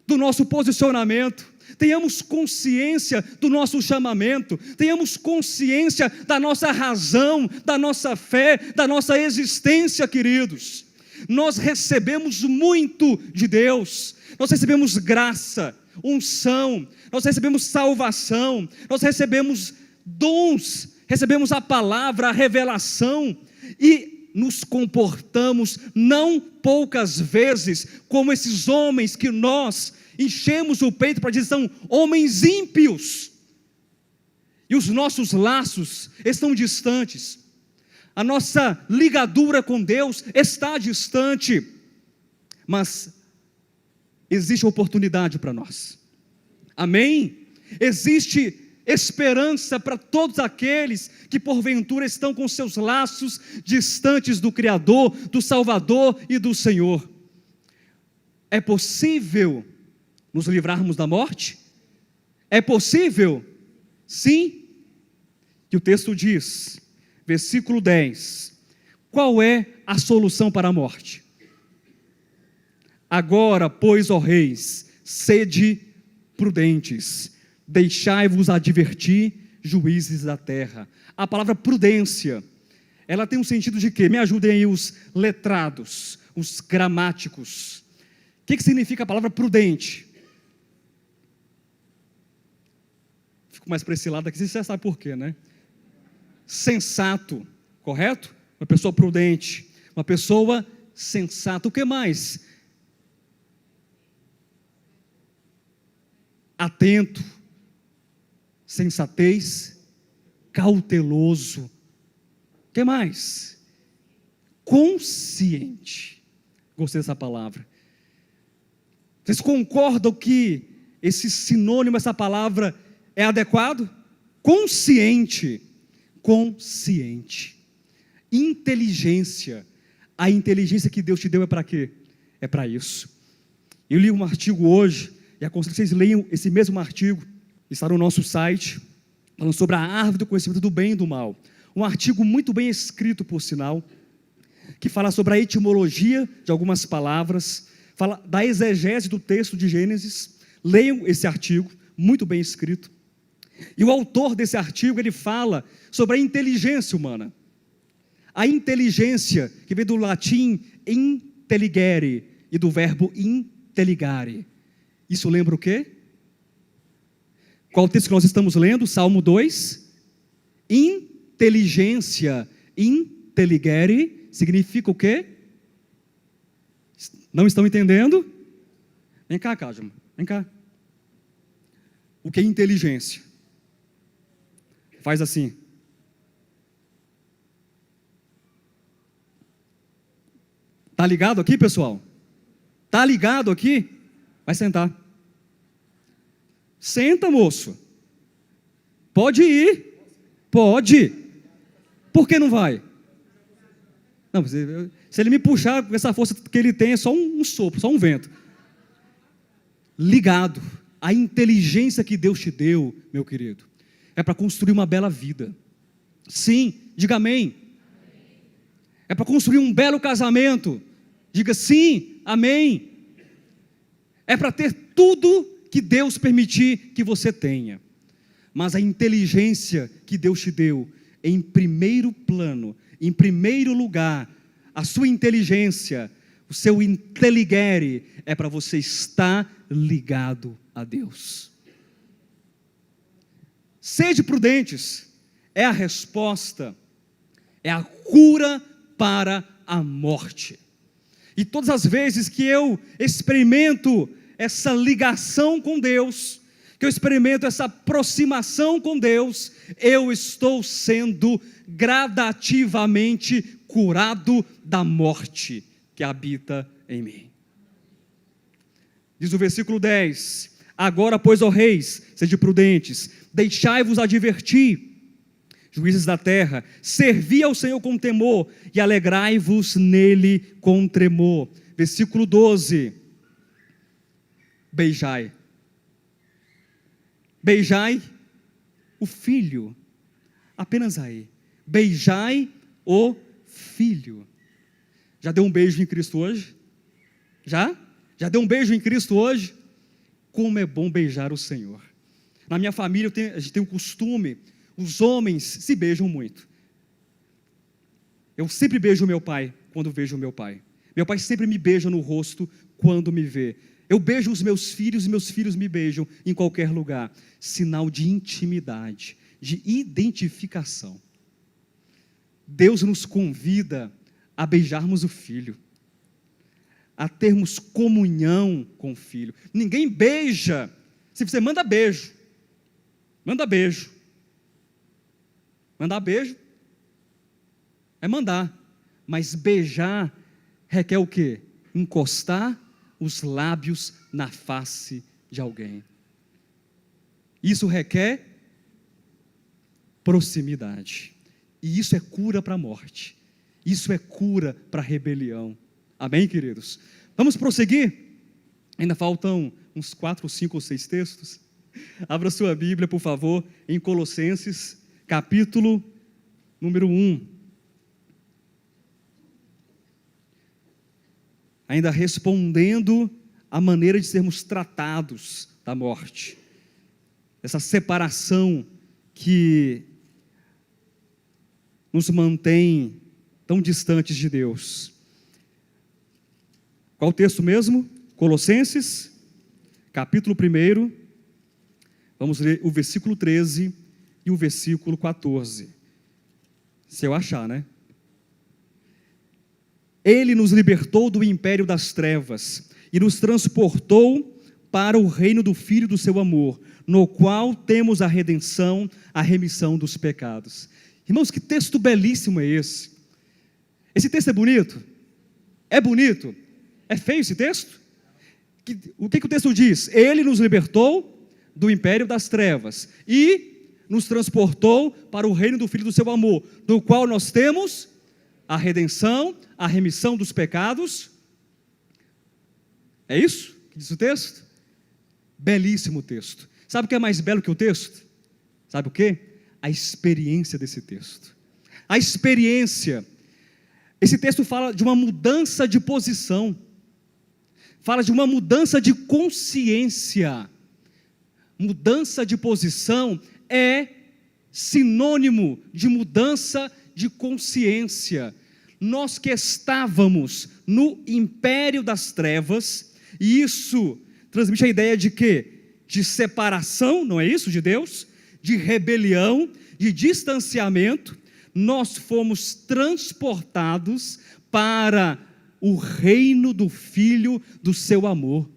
do nosso posicionamento, tenhamos consciência do nosso chamamento, tenhamos consciência da nossa razão, da nossa fé, da nossa existência, queridos. Nós recebemos muito de Deus, nós recebemos graça. unção, nós recebemos salvação, nós recebemos dons, recebemos a palavra, a revelação, e nos comportamos não poucas vezes como esses homens que nós enchemos o peito para dizer que são homens ímpios, e os nossos laços estão distantes, a nossa ligadura com Deus está distante, mas existe oportunidade para nós, amém? Existe esperança para todos aqueles que porventura estão com seus laços distantes do Criador, do Salvador e do Senhor. É possível nos livrarmos da morte? É possível? Sim. Que o texto diz, versículo 10, qual é a solução para a morte? Agora, pois, ó reis, sede prudentes, deixai-vos advertir, juízes da terra. A palavra prudência, ela tem um sentido de quê? Me ajudem aí os letrados, os gramáticos. O que significa a palavra prudente? Fico mais para esse lado aqui, você já sabe por quê, né? Sensato, correto? Uma pessoa prudente, uma pessoa sensata. O que mais? Atento, sensatez, cauteloso. O que mais? Consciente. Gostei dessa palavra. Vocês concordam que esse sinônimo, essa palavra é adequado? Consciente. Consciente. Inteligência. A inteligência que Deus te deu é para quê? É para isso. Eu li um artigo hoje, e aconselho que vocês leiam esse mesmo artigo, está no nosso site, falando sobre a árvore do conhecimento do bem e do mal. Um artigo muito bem escrito, por sinal, que fala sobre a etimologia de algumas palavras, fala da exegese do texto de Gênesis. Leiam esse artigo, muito bem escrito. E o autor desse artigo, ele fala sobre a inteligência humana. A inteligência, que vem do latim intelligere, e do verbo intelligare. Isso lembra o quê? Qual o texto que nós estamos lendo? Salmo 2. Inteligência, intelligere, significa o quê? Não estão entendendo? Vem cá, Cássio, vem cá. O que é inteligência? Faz assim. Tá ligado aqui, pessoal? Tá ligado aqui? Vai sentar. Senta, moço. Pode ir. Pode. Por que não vai? Não, se ele me puxar com essa força que ele tem, é só um sopro, só um vento. Ligado. A inteligência que Deus te deu, meu querido, é para construir uma bela vida. Sim, diga amém. É para construir um belo casamento. Diga sim, amém. É para ter tudo que Deus permitir que você tenha. Mas a inteligência que Deus te deu, em primeiro plano, em primeiro lugar, a sua inteligência, o seu intelligere, é para você estar ligado a Deus. Sede prudentes, é a resposta, é a cura para a morte. E todas as vezes que eu experimento essa ligação com Deus, que eu experimento essa aproximação com Deus, eu estou sendo gradativamente curado da morte que habita em mim. Diz o versículo 10, agora pois, ó reis, sede prudentes, deixai-vos advertir, juízes da terra, servi ao Senhor com temor, e alegrai-vos nele com tremor. Versículo 12, beijai o filho, apenas aí, beijai o filho. Já deu um beijo em Cristo hoje? Já deu um beijo em Cristo hoje? Como é bom beijar o Senhor. Na minha família a gente tem um costume, os homens se beijam muito. Eu sempre beijo meu pai quando vejo meu pai. Meu pai sempre me beija no rosto quando me vê. Eu beijo os meus filhos e meus filhos me beijam em qualquer lugar. Sinal de intimidade, de identificação. Deus nos convida a beijarmos o Filho, a termos comunhão com o Filho. Ninguém beija se você manda beijo. Manda beijo. Mandar beijo é mandar, mas beijar requer o quê? Encostar os lábios na face de alguém. Isso requer proximidade. E isso é cura para a morte. Isso é cura para a rebelião. Amém, queridos? Vamos prosseguir? Ainda faltam uns 4, 5 ou 6 textos. Abra sua Bíblia, por favor, em Colossenses, capítulo número 1. Ainda respondendo à maneira de sermos tratados da morte. Essa separação que nos mantém tão distantes de Deus. Qual o texto mesmo? Colossenses, capítulo 1, vamos ler o versículo 13 e o versículo 14. Se eu achar, né? Ele nos libertou do império das trevas e nos transportou para o reino do Filho do seu amor, no qual temos a redenção, a remissão dos pecados. Irmãos, que texto belíssimo é esse? Esse texto é bonito? É bonito? É feio esse texto? O que o texto diz? Ele nos libertou do império das trevas e nos transportou para o reino do Filho do seu amor, do qual nós temos a redenção, a remissão dos pecados. É isso que diz o texto? Belíssimo texto. Sabe o que é mais belo que o texto? Sabe o quê? A experiência desse texto. A experiência. Esse texto fala de uma mudança de posição. Fala de uma mudança de consciência. Mudança de posição é sinônimo de mudança de consciência. Nós que estávamos no império das trevas, e isso transmite a ideia de quê? De separação, não é isso, de Deus? De rebelião, de distanciamento. Nós fomos transportados para o reino do Filho do seu amor.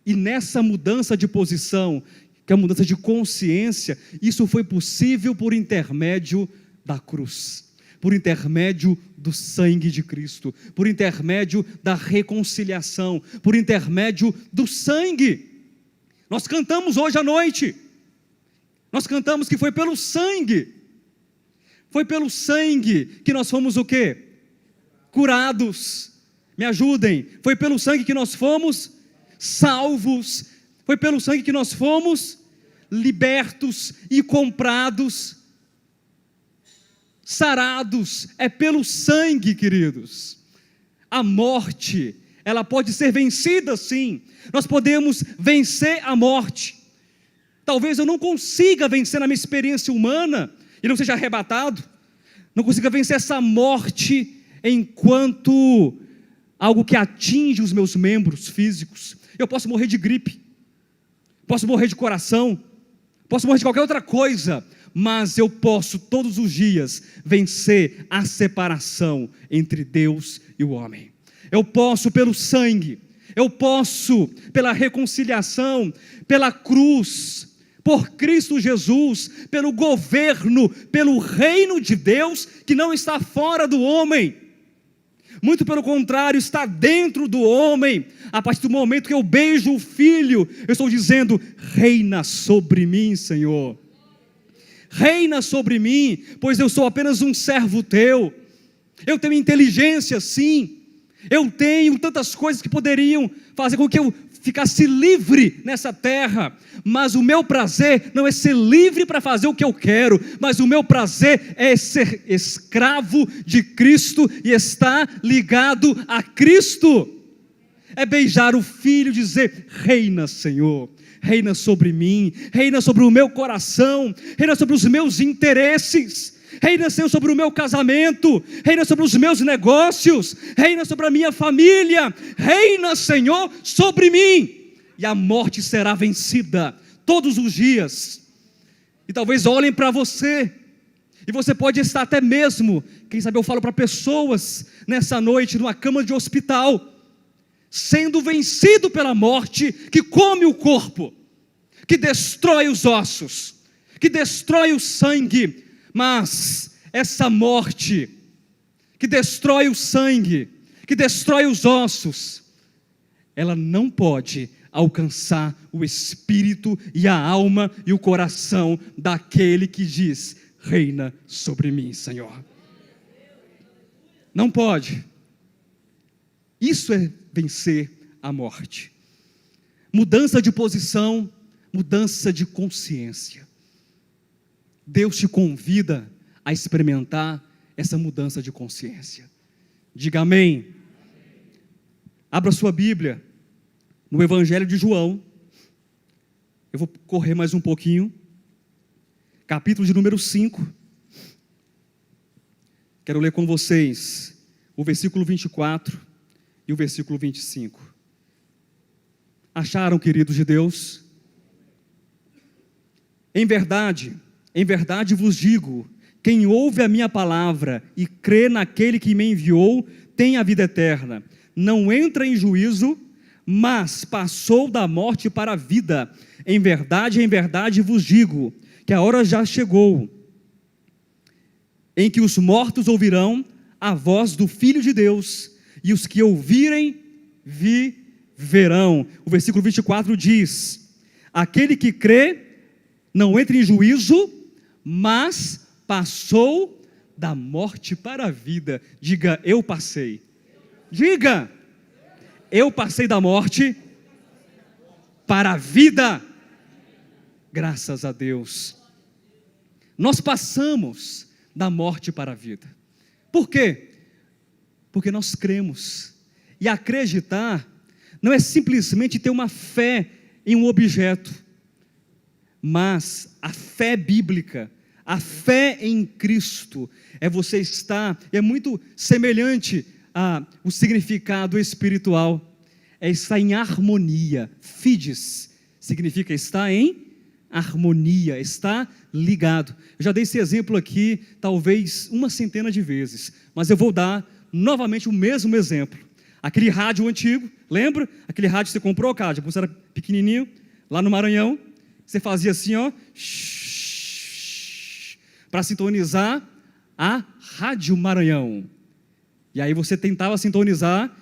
E nessa mudança de posição, que é a mudança de consciência, isso foi possível por intermédio da cruz, por intermédio do sangue de Cristo, por intermédio da reconciliação, por intermédio do sangue. Nós cantamos hoje à noite, nós cantamos que foi pelo sangue que nós fomos o quê? Curados. Me ajudem, foi pelo sangue que nós fomos salvos, foi pelo sangue que nós fomos libertos e comprados, sarados. É pelo sangue, queridos. A morte, ela pode ser vencida sim, nós podemos vencer a morte. Talvez eu não consiga vencer na minha experiência humana, e não seja arrebatado, não consiga vencer essa morte enquanto algo que atinge os meus membros físicos. Eu posso morrer de gripe, posso morrer de coração, posso morrer de qualquer outra coisa, mas eu posso todos os dias vencer a separação entre Deus e o homem. Eu posso pelo sangue, eu posso pela reconciliação, pela cruz, por Cristo Jesus, pelo governo, pelo reino de Deus, que não está fora do homem, muito pelo contrário, está dentro do homem. A partir do momento que eu beijo o Filho, eu estou dizendo: reina sobre mim, Senhor, reina sobre mim, pois eu sou apenas um servo teu. Eu tenho inteligência sim, eu tenho tantas coisas que poderiam fazer com que eu ficasse livre nessa terra, mas o meu prazer não é ser livre para fazer o que eu quero, mas o meu prazer é ser escravo de Cristo e estar ligado a Cristo. É beijar o Filho e dizer: reina, Senhor, reina sobre mim, reina sobre o meu coração, reina sobre os meus interesses. Reina, Senhor, sobre o meu casamento, reina sobre os meus negócios, reina sobre a minha família, reina, Senhor, sobre mim, e a morte será vencida todos os dias. E talvez olhem para você, e você pode estar até mesmo, quem sabe eu falo para pessoas nessa noite, numa cama de hospital, sendo vencido pela morte, que come o corpo, que destrói os ossos, que destrói o sangue, mas essa morte, que destrói o sangue, que destrói os ossos, ela não pode alcançar o espírito e a alma e o coração daquele que diz: reina sobre mim, Senhor. Não pode. Isso é vencer a morte. Mudança de posição, mudança de consciência. Deus te convida a experimentar essa mudança de consciência. Diga amém. Abra sua Bíblia no Evangelho de João. Eu vou correr mais um pouquinho. Capítulo de número 5. Quero ler com vocês o versículo 24 e o versículo 25. Acharam, queridos de Deus? Em verdade vos digo, quem ouve a minha palavra e crê naquele que me enviou, tem a vida eterna. Não entra em juízo, mas passou da morte para a vida. Em verdade vos digo, que a hora já chegou, em que os mortos ouvirão a voz do Filho de Deus, e os que ouvirem, viverão. O versículo 24 diz: aquele que crê, não entra em juízo, mas passou da morte para a vida. Diga, eu passei. Diga, eu passei da morte para a vida. Graças a Deus. Nós passamos da morte para a vida. Por quê? Porque nós cremos. E acreditar não é simplesmente ter uma fé em um objeto, mas a fé bíblica, a fé em Cristo, é você estar, é muito semelhante ao significado espiritual, é estar em harmonia. Fides significa estar em harmonia, está ligado. Eu já dei esse exemplo aqui, talvez uma centena de vezes, mas eu vou dar novamente o mesmo exemplo. Aquele rádio antigo, lembra? Aquele rádio que você comprou, cara, quando você era pequenininho, lá no Maranhão, você fazia assim, ó, para sintonizar a Rádio Maranhão. E aí você tentava sintonizar,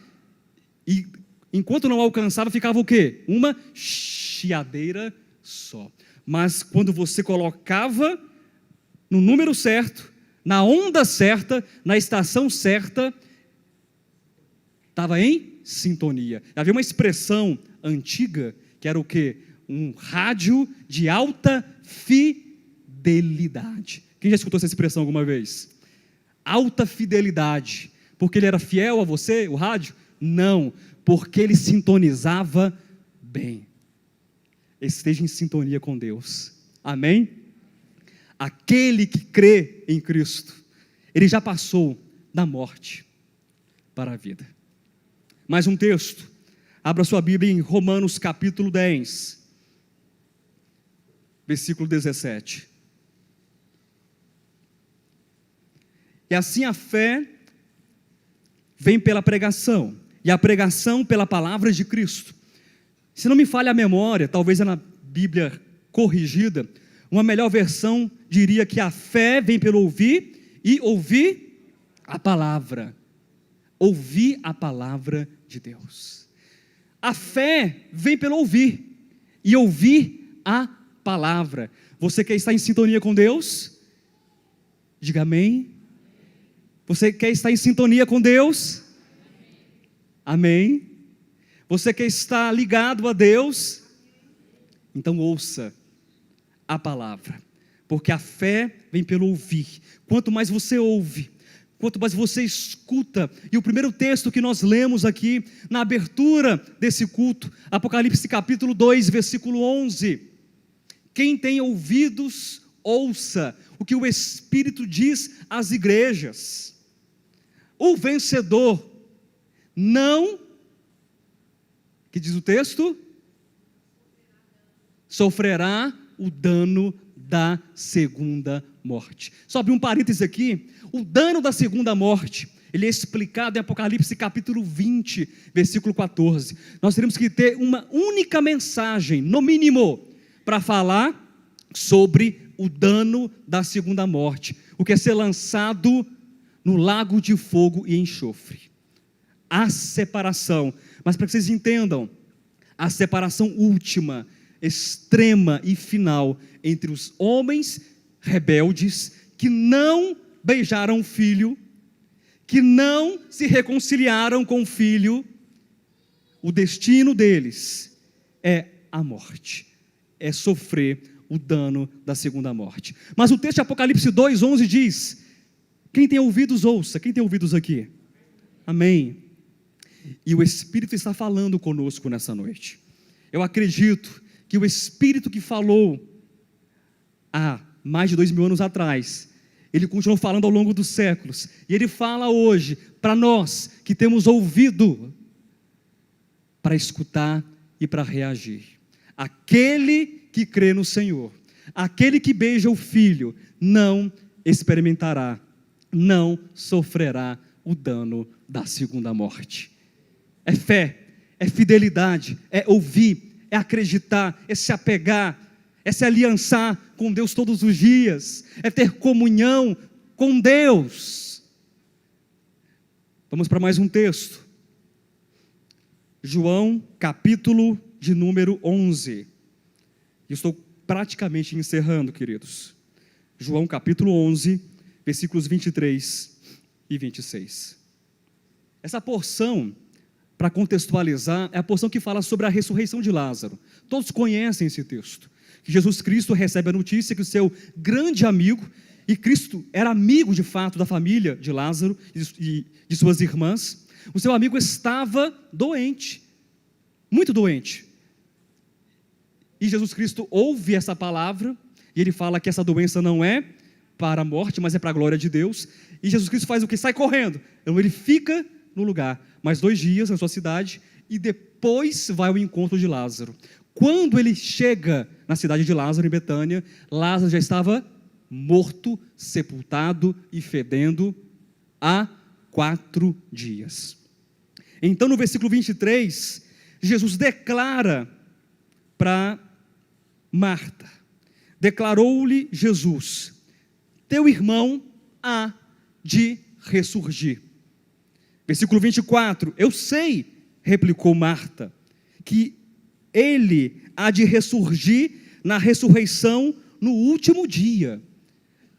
e enquanto não alcançava, ficava o quê? Uma chiadeira só. Mas quando você colocava no número certo, na onda certa, na estação certa, estava em sintonia. Havia uma expressão antiga, que era o quê? Um rádio de alta fidelidade. Quem já escutou essa expressão alguma vez? Alta fidelidade. Porque ele era fiel a você, o rádio? Não, porque ele sintonizava bem. Esteja em sintonia com Deus. Amém? Aquele que crê em Cristo, ele já passou da morte para a vida. Mais um texto. Abra sua Bíblia em Romanos capítulo 10, versículo 17. E assim a fé vem pela pregação, e a pregação pela palavra de Cristo. Se não me falha a memória, talvez é na Bíblia corrigida, uma melhor versão diria que a fé vem pelo ouvir, e ouvir a palavra. Ouvir a palavra de Deus. A fé vem pelo ouvir, e ouvir a palavra. Você quer estar em sintonia com Deus? Diga amém. Você quer estar em sintonia com Deus? Amém. Você quer estar ligado a Deus? Então ouça a palavra, porque a fé vem pelo ouvir. Quanto mais você ouve, quanto mais você escuta, e o primeiro texto que nós lemos aqui, na abertura desse culto, Apocalipse capítulo 2, versículo 11, quem tem ouvidos, ouça o que o Espírito diz às igrejas. O vencedor não, que diz o texto? Sofrerá o dano da segunda morte. Só abrir um parênteses aqui, o dano da segunda morte, ele é explicado em Apocalipse capítulo 20, versículo 14. Nós teremos que ter uma única mensagem, no mínimo, para falar sobre o dano da segunda morte, o que é ser lançado no lago de fogo e enxofre. A separação, mas para que vocês entendam, a separação última, extrema e final entre os homens rebeldes que não beijaram o filho, que não se reconciliaram com o filho. O destino deles é a morte, é sofrer o dano da segunda morte. Mas o texto de Apocalipse 2:11 diz: quem tem ouvidos ouça. Quem tem ouvidos aqui? Amém. E o Espírito está falando conosco nessa noite. Eu acredito que o Espírito que falou há mais de 2000 anos atrás, ele continuou falando ao longo dos séculos, e ele fala hoje para nós que temos ouvido para escutar e para reagir. Aquele que crê no Senhor, aquele que beija o Filho, não experimentará, não sofrerá o dano da segunda morte. É fé, é fidelidade, é ouvir, é acreditar, é se apegar, é se aliançar com Deus todos os dias, é ter comunhão com Deus. Vamos para mais um texto. João, capítulo de número 11. Estou praticamente encerrando, queridos. João, capítulo 11, versículos 23 e 26. Essa porção, para contextualizar, é a porção que fala sobre a ressurreição de Lázaro. Todos conhecem esse texto. Que Jesus Cristo recebe a notícia que o seu grande amigo, e Cristo era amigo de fato da família de Lázaro e de suas irmãs, o seu amigo estava doente, muito doente. E Jesus Cristo ouve essa palavra, e ele fala que essa doença não é para a morte, mas é para a glória de Deus. E Jesus Cristo faz o que? Sai correndo. Então ele fica no lugar, mais 2 dias na sua cidade, e depois vai ao encontro de Lázaro. Quando ele chega na cidade de Lázaro, em Betânia, Lázaro já estava morto, sepultado e fedendo há 4 dias. Então, no versículo 23, Jesus declara para Marta, declarou-lhe Jesus: teu irmão há de ressurgir. Versículo 24, eu sei, replicou Marta, que ele há de ressurgir na ressurreição no último dia.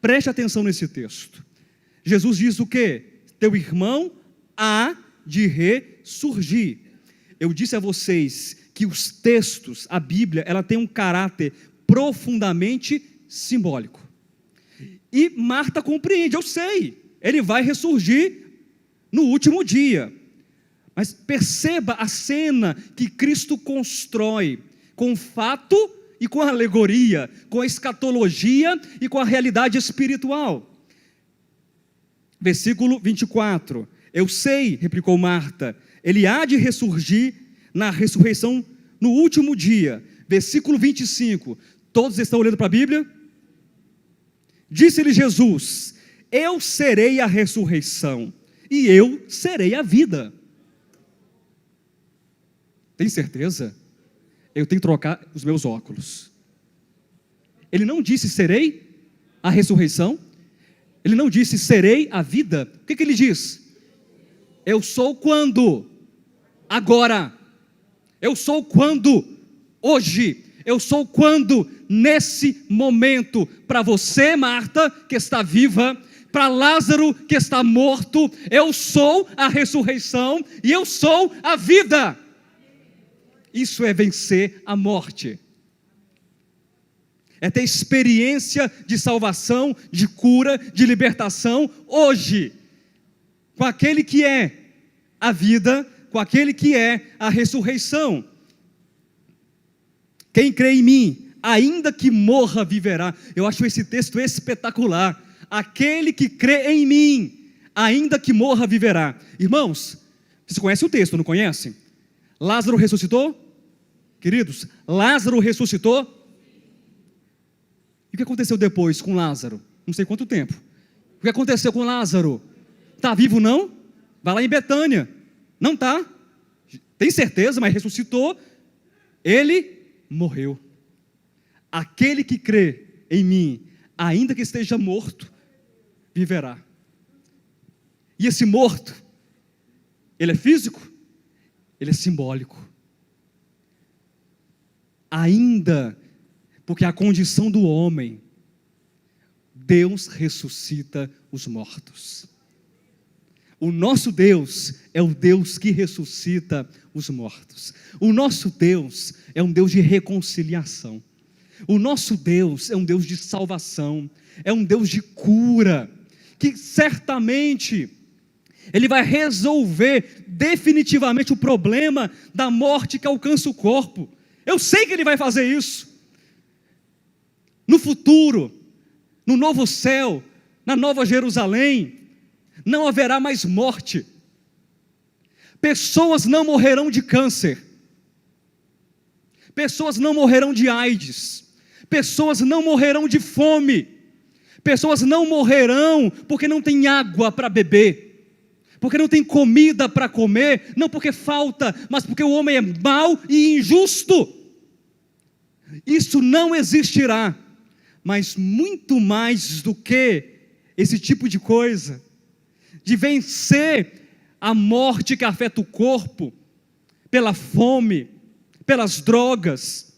Preste atenção nesse texto. Jesus diz o quê? Teu irmão há de ressurgir. Eu disse a vocês que os textos, a Bíblia, ela tem um caráter profundamente simbólico. E Marta compreende, eu sei, ele vai ressurgir no último dia. Mas perceba a cena que Cristo constrói com fato e com a alegoria, com a escatologia e com a realidade espiritual. Versículo 24, eu sei, replicou Marta, ele há de ressurgir na ressurreição no último dia. Versículo 25, todos estão olhando para a Bíblia? Disse-lhe Jesus, eu serei a ressurreição e eu serei a vida. Tem certeza? Eu tenho que trocar os meus óculos. Ele não disse serei a ressurreição, ele não disse serei a vida. O que ele diz? Eu sou quando? Agora. Eu sou quando? Hoje. Eu sou quando? Nesse momento. Para você, Marta, que está viva, para Lázaro, que está morto, eu sou a ressurreição e eu sou a vida. Isso é vencer a morte. É ter experiência de salvação, de cura, de libertação, hoje, com aquele que é a vida, com aquele que é a ressurreição. Quem crê em mim, ainda que morra, viverá. Eu acho esse texto espetacular. Aquele que crê em mim, ainda que morra, viverá. Irmãos, vocês conhecem o texto, não conhecem? Lázaro ressuscitou? Queridos, Lázaro ressuscitou? E o que aconteceu depois com Lázaro? Não sei quanto tempo. O que aconteceu com Lázaro? Está vivo não? Vai lá em Betânia. Não está. Tem certeza, mas ressuscitou. Ele morreu. Aquele que crê em mim, ainda que esteja morto, viverá. E esse morto, ele é físico? Ele é simbólico. Ainda, porque a condição do homem, Deus ressuscita os mortos. O nosso Deus é o Deus que ressuscita os mortos. O nosso Deus é um Deus de reconciliação. O nosso Deus é um Deus de salvação, é um Deus de cura, que certamente Ele vai resolver definitivamente o problema da morte que alcança o corpo. Eu sei que Ele vai fazer isso. No futuro, no novo céu, na nova Jerusalém, não haverá mais morte. Pessoas não morrerão de câncer. Pessoas não morrerão de AIDS. Pessoas não morrerão de fome. Pessoas não morrerão porque não tem água para beber. Porque não tem comida para comer. Não porque falta, mas porque o homem é mau e injusto. Isso não existirá. Mas muito mais do que esse tipo de coisa, de vencer a morte que afeta o corpo, pela fome, pelas drogas,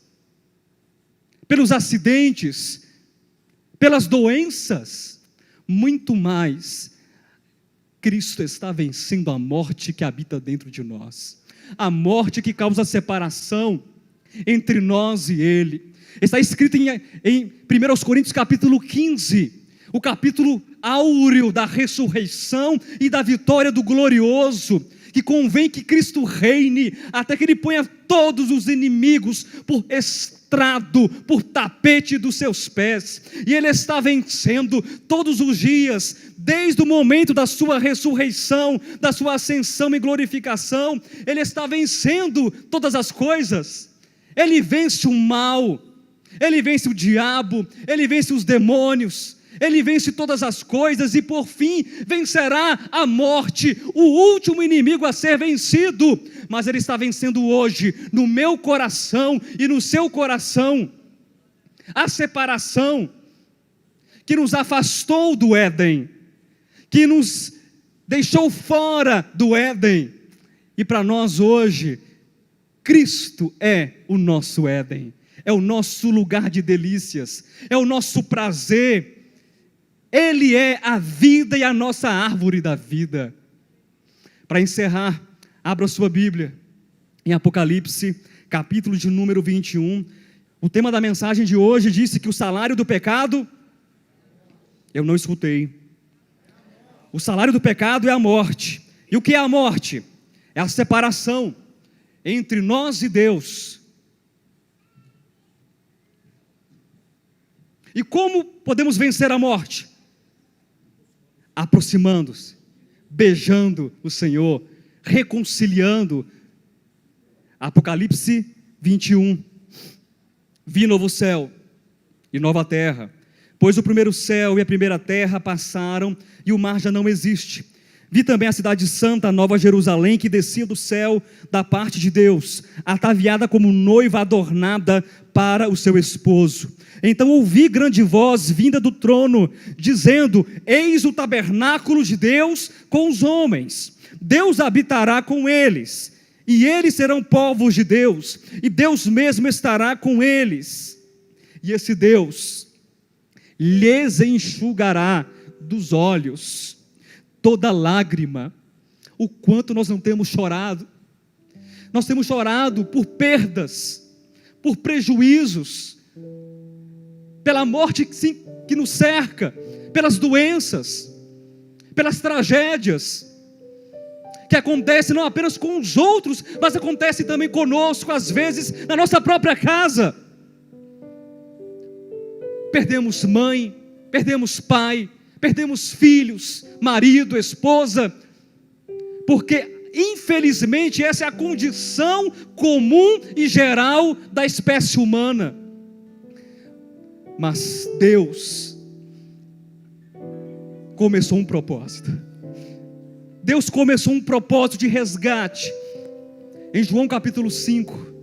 pelos acidentes, pelas doenças, muito mais, Cristo está vencendo a morte que habita dentro de nós, a morte que causa separação entre nós e Ele. Está escrito em 1 Coríntios capítulo 15, o capítulo áureo da ressurreição e da vitória do glorioso, que convém que Cristo reine, até que Ele ponha todos os inimigos por estrado, por tapete dos seus pés, e Ele está vencendo todos os dias, desde o momento da sua ressurreição, da sua ascensão e glorificação, Ele está vencendo todas as coisas. Ele vence o mal, Ele vence o diabo, Ele vence os demônios, Ele vence todas as coisas e por fim vencerá a morte, o último inimigo a ser vencido. Mas Ele está vencendo hoje no meu coração e no seu coração a separação que nos afastou do Éden, que nos deixou fora do Éden. E para nós hoje, Cristo é o nosso Éden, é o nosso lugar de delícias, é o nosso prazer. Ele é a vida e a nossa árvore da vida. Para encerrar, abra sua Bíblia em Apocalipse, capítulo de número 21. O tema da mensagem de hoje disse que o salário do pecado, eu não escutei. O salário do pecado é a morte. E o que é a morte? É a separação entre nós e Deus. E como podemos vencer a morte? Aproximando-se, beijando o Senhor, reconciliando. Apocalipse 21. Vi novo céu e nova terra, pois o primeiro céu e a primeira terra passaram e o mar já não existe. Vi também a cidade santa, a nova Jerusalém, que descia do céu da parte de Deus, ataviada como noiva adornada para o seu esposo. Então ouvi grande voz vinda do trono, dizendo: eis o tabernáculo de Deus com os homens, Deus habitará com eles, e eles serão povos de Deus, e Deus mesmo estará com eles, e esse Deus lhes enxugará dos olhos toda lágrima. O quanto nós não temos chorado, nós temos chorado por perdas, por prejuízos, pela morte que nos cerca, pelas doenças, pelas tragédias, que acontecem não apenas com os outros, mas acontece também conosco, às vezes, na nossa própria casa. perdemos mãe, perdemos pai, perdemos filhos, marido, esposa, porque infelizmente essa é a condição comum e geral da espécie humana. Mas Deus começou um propósito. Deus começou um propósito de resgate. Em João capítulo 5,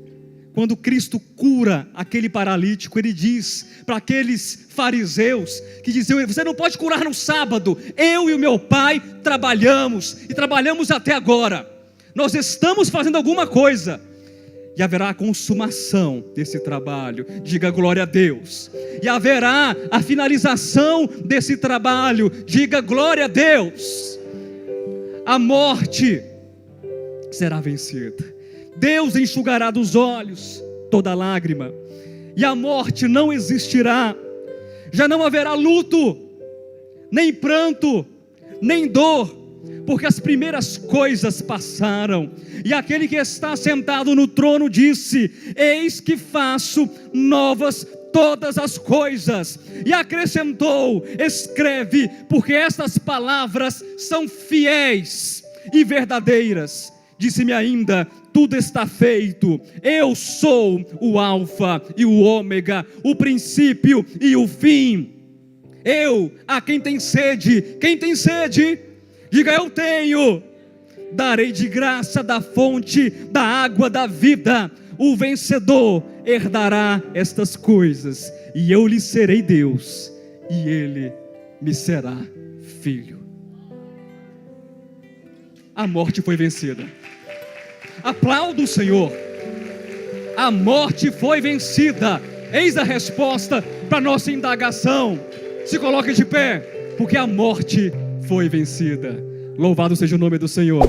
quando Cristo cura aquele paralítico, Ele diz para aqueles fariseus que diziam: você não pode curar no sábado, eu e o meu Pai trabalhamos, e trabalhamos até agora, nós estamos fazendo alguma coisa, e haverá a consumação desse trabalho, diga glória a Deus, e haverá a finalização desse trabalho, diga glória a Deus. A morte será vencida, Deus enxugará dos olhos toda lágrima, e a morte não existirá, já não haverá luto, nem pranto, nem dor, porque as primeiras coisas passaram. E aquele que está sentado no trono disse: eis que faço novas todas as coisas. E acrescentou: escreve, porque estas palavras são fiéis e verdadeiras. Disse-me ainda: tudo está feito, eu sou o alfa e o ômega, o princípio e o fim. Eu, a quem tem sede, diga eu tenho, darei de graça da fonte da água da vida. O vencedor herdará estas coisas, e eu lhe serei Deus, e ele me será filho. A morte foi vencida. Aplauda o Senhor. A morte foi vencida. Eis a resposta para a nossa indagação. Se coloque de pé, porque a morte foi vencida. Louvado seja o nome do Senhor.